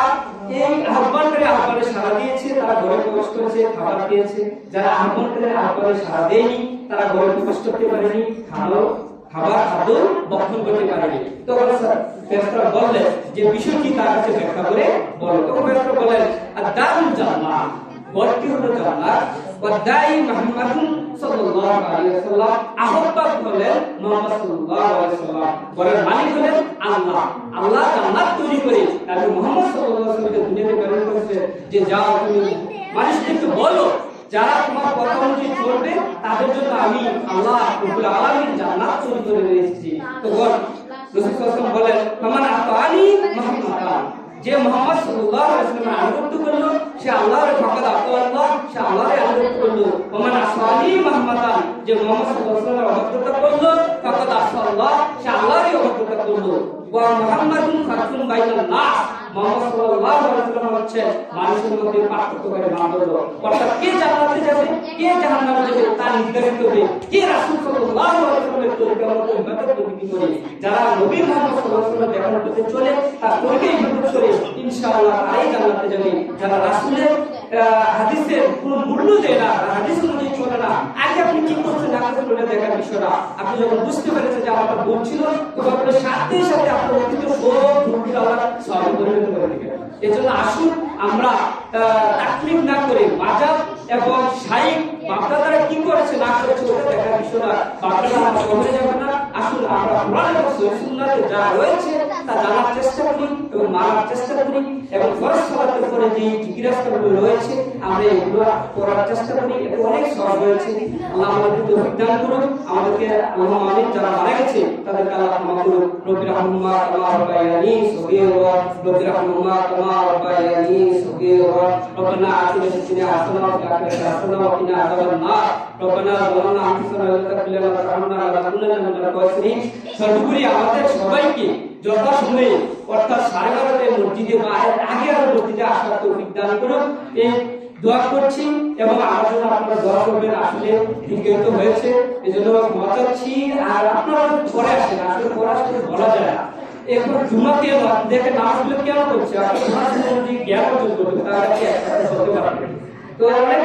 এই আহ্বানে সাড়া দিয়েছে তারা ঘরে প্রবেশ করেছে, খাবার দিয়েছে। যারা আহ্বানে সাড়া দেয়নি তারা ঘরে প্রবেশ করতে পারেনি, খাদ্য বক্ষণ করতে পারেনি। তখন ফেরেশতারা বললেন যে বিষয়টি তার কাছে ব্যাখ্যা করে বলো। তখন ফেরেশতারা বললেন আর দারুল জান্নাহ, ঘরটি হলো জান্নাত, ওয়া দাই মুহাম্মাদুন সাল্লাল্লাহু আলাইহি ওয়াসাল্লাম, আহ্বায়ক হলেন মুহাম্মদ সাল্লাল্লাহু আলাইহি ওয়াসাল্লাম, ঘরের মালিক হলেন আল্লাহ। আল্লাহ জান্নাত তৈরি করে নবী মুহাম্মদ সাল্লাল্লাহু আলাইহি ওয়াসাল্লামকে দুনিয়াতে প্রেরণ করেছে যে যাও তুমি মানুষদেরকে বলো যারা তোমার কথা অনুযায়ী চলবে তাদের জন্য আমি আল্লাহ রব্বুল আলামিন জান্নাত তৈরি করে রেখেছি। তো রাসূল সাল্লাল্লাহু আলাইহি ওয়াসাল্লাম বলেন ফামান আতানি মুহাম্মাদান, যে মুহাম্মদ সাল্লাল্লাহু আলাইহি ওয়াসাল্লামের আনুগত্য করলো সে আল্লাহর ফাকাদ আল্লাহ, সে আল্লাহর আনুগত্য করলো। ফামান আসানি মুহাম্মাদান, যে মুহাম্মদ সাল্লাল্লাহু আলাইহি ওয়াসাল্লামের অবাধ্যতা করলো ফাকাদ আল্লাহ, সে আল্লাহরই অবাধ্যতা করলো। ওয়া মুহাম্মাদুন ফারকুন বাইনান নাস, মুহাম্মদ সাল্লাল্লাহু আলাইহি ওয়াসাল্লাম হচ্ছে মানুষের মধ্যে পার্থক্যকারী মানদণ্ড। অর্থাৎ কে জান্নাতে যাবে কে জাহান্নামে যাবে তা নির্ধারিত হবে কে রাসূল সাল্লাল্লাহু আলাইহি ওয়াসাল্লামের তরিকা মতো ইবাদত করে। যারা নবী মুহাম্মদ সাল্লাল্লাহু আলাইহি ওয়াসাল্লাম দেখানোর পথে চলে তার তরিকা ইবাদত করে ইনশাআল্লাহ তারাই জান্নাতে যাবে। যারা রাসূলের হাদিসের কোনো মূল্য দেয় না, হাদিস অনুযায়ী চলে না, আগে আপনি কি করছেন না করছেন ওটা দেখার বিষয়টা আপনি যখন বুঝতে পেরেছেন যে আমার ভুল ছিল তখন আপনার সাথে সাথে আপনার অতীত সব ভুলগুলো আল্লাহ সওয়াবে পরিণত করে দিবেন। এজন্য আসুন আমরা তাকলিফ না করে মাযহাব এবং শাইখ বাপদাদারা কি করেছে না করেছে ওটা দেখার বিষয়টা বাপদাদারা চলে যাবে না। আসুন আমরা কোরআন এবং সুন্নাতে যা রয়েছে তা জানার চেষ্টা করি এবং মানার চেষ্টা করি এবং ফরজ সালাতের পরে যে জিজ্ঞাসাগুলো রয়েছে আমরা এগুলো করার চেষ্টা করি। এতে অনেক সওয়াব রয়েছে। আল্লাহ আমাদেরকে তৌফিক দান করুন, আমাদেরকে আল্লাহ আমিন। যারা মারা গেছে তাদেরকে আল্লাহ ক্ষমা করুন। রব্বি রাহমুহুমা কামা রাব্বায়ানি সগীরা, রব্বি রাহমুহুমা কামা রাব্বায়ানি সগীরা, রব্বানা আতিনা ফিদ দুনিয়া হাসানাহ ওয়া ফিল আখিরাতি হাসানাহ ওয়া কিনা আযাবান নার, রব্বানা যালামনা আনফুসানা ওয়া লা তাগফির লানা ওয়া তারহামনা লানাকুনান্না মিনাল খাসিরিন। সর্বোপরি আমাদের সবাইকে যথাসময়ে অর্থাৎ 12:30টায় মসজিদে বা আগে আর মসজিদে আসার তৌফিক দান করুন এই দোয়া করছি এবং আমার জন্য আপনারা দোয়া করবেন। আসলে বিজ্ঞাত হয়েছে এজন্য ক্ষমা চাচ্ছি। আর আপনারা পরে আসেন, আসলে পরে আসলে বলা যায় না। এখন জুমাতে দেখে নামাজগুলো কেন করছে আপনি জ্ঞান অর্জন করবেন তাহলে কি একসাথে হতে পারবেন। তো অনেক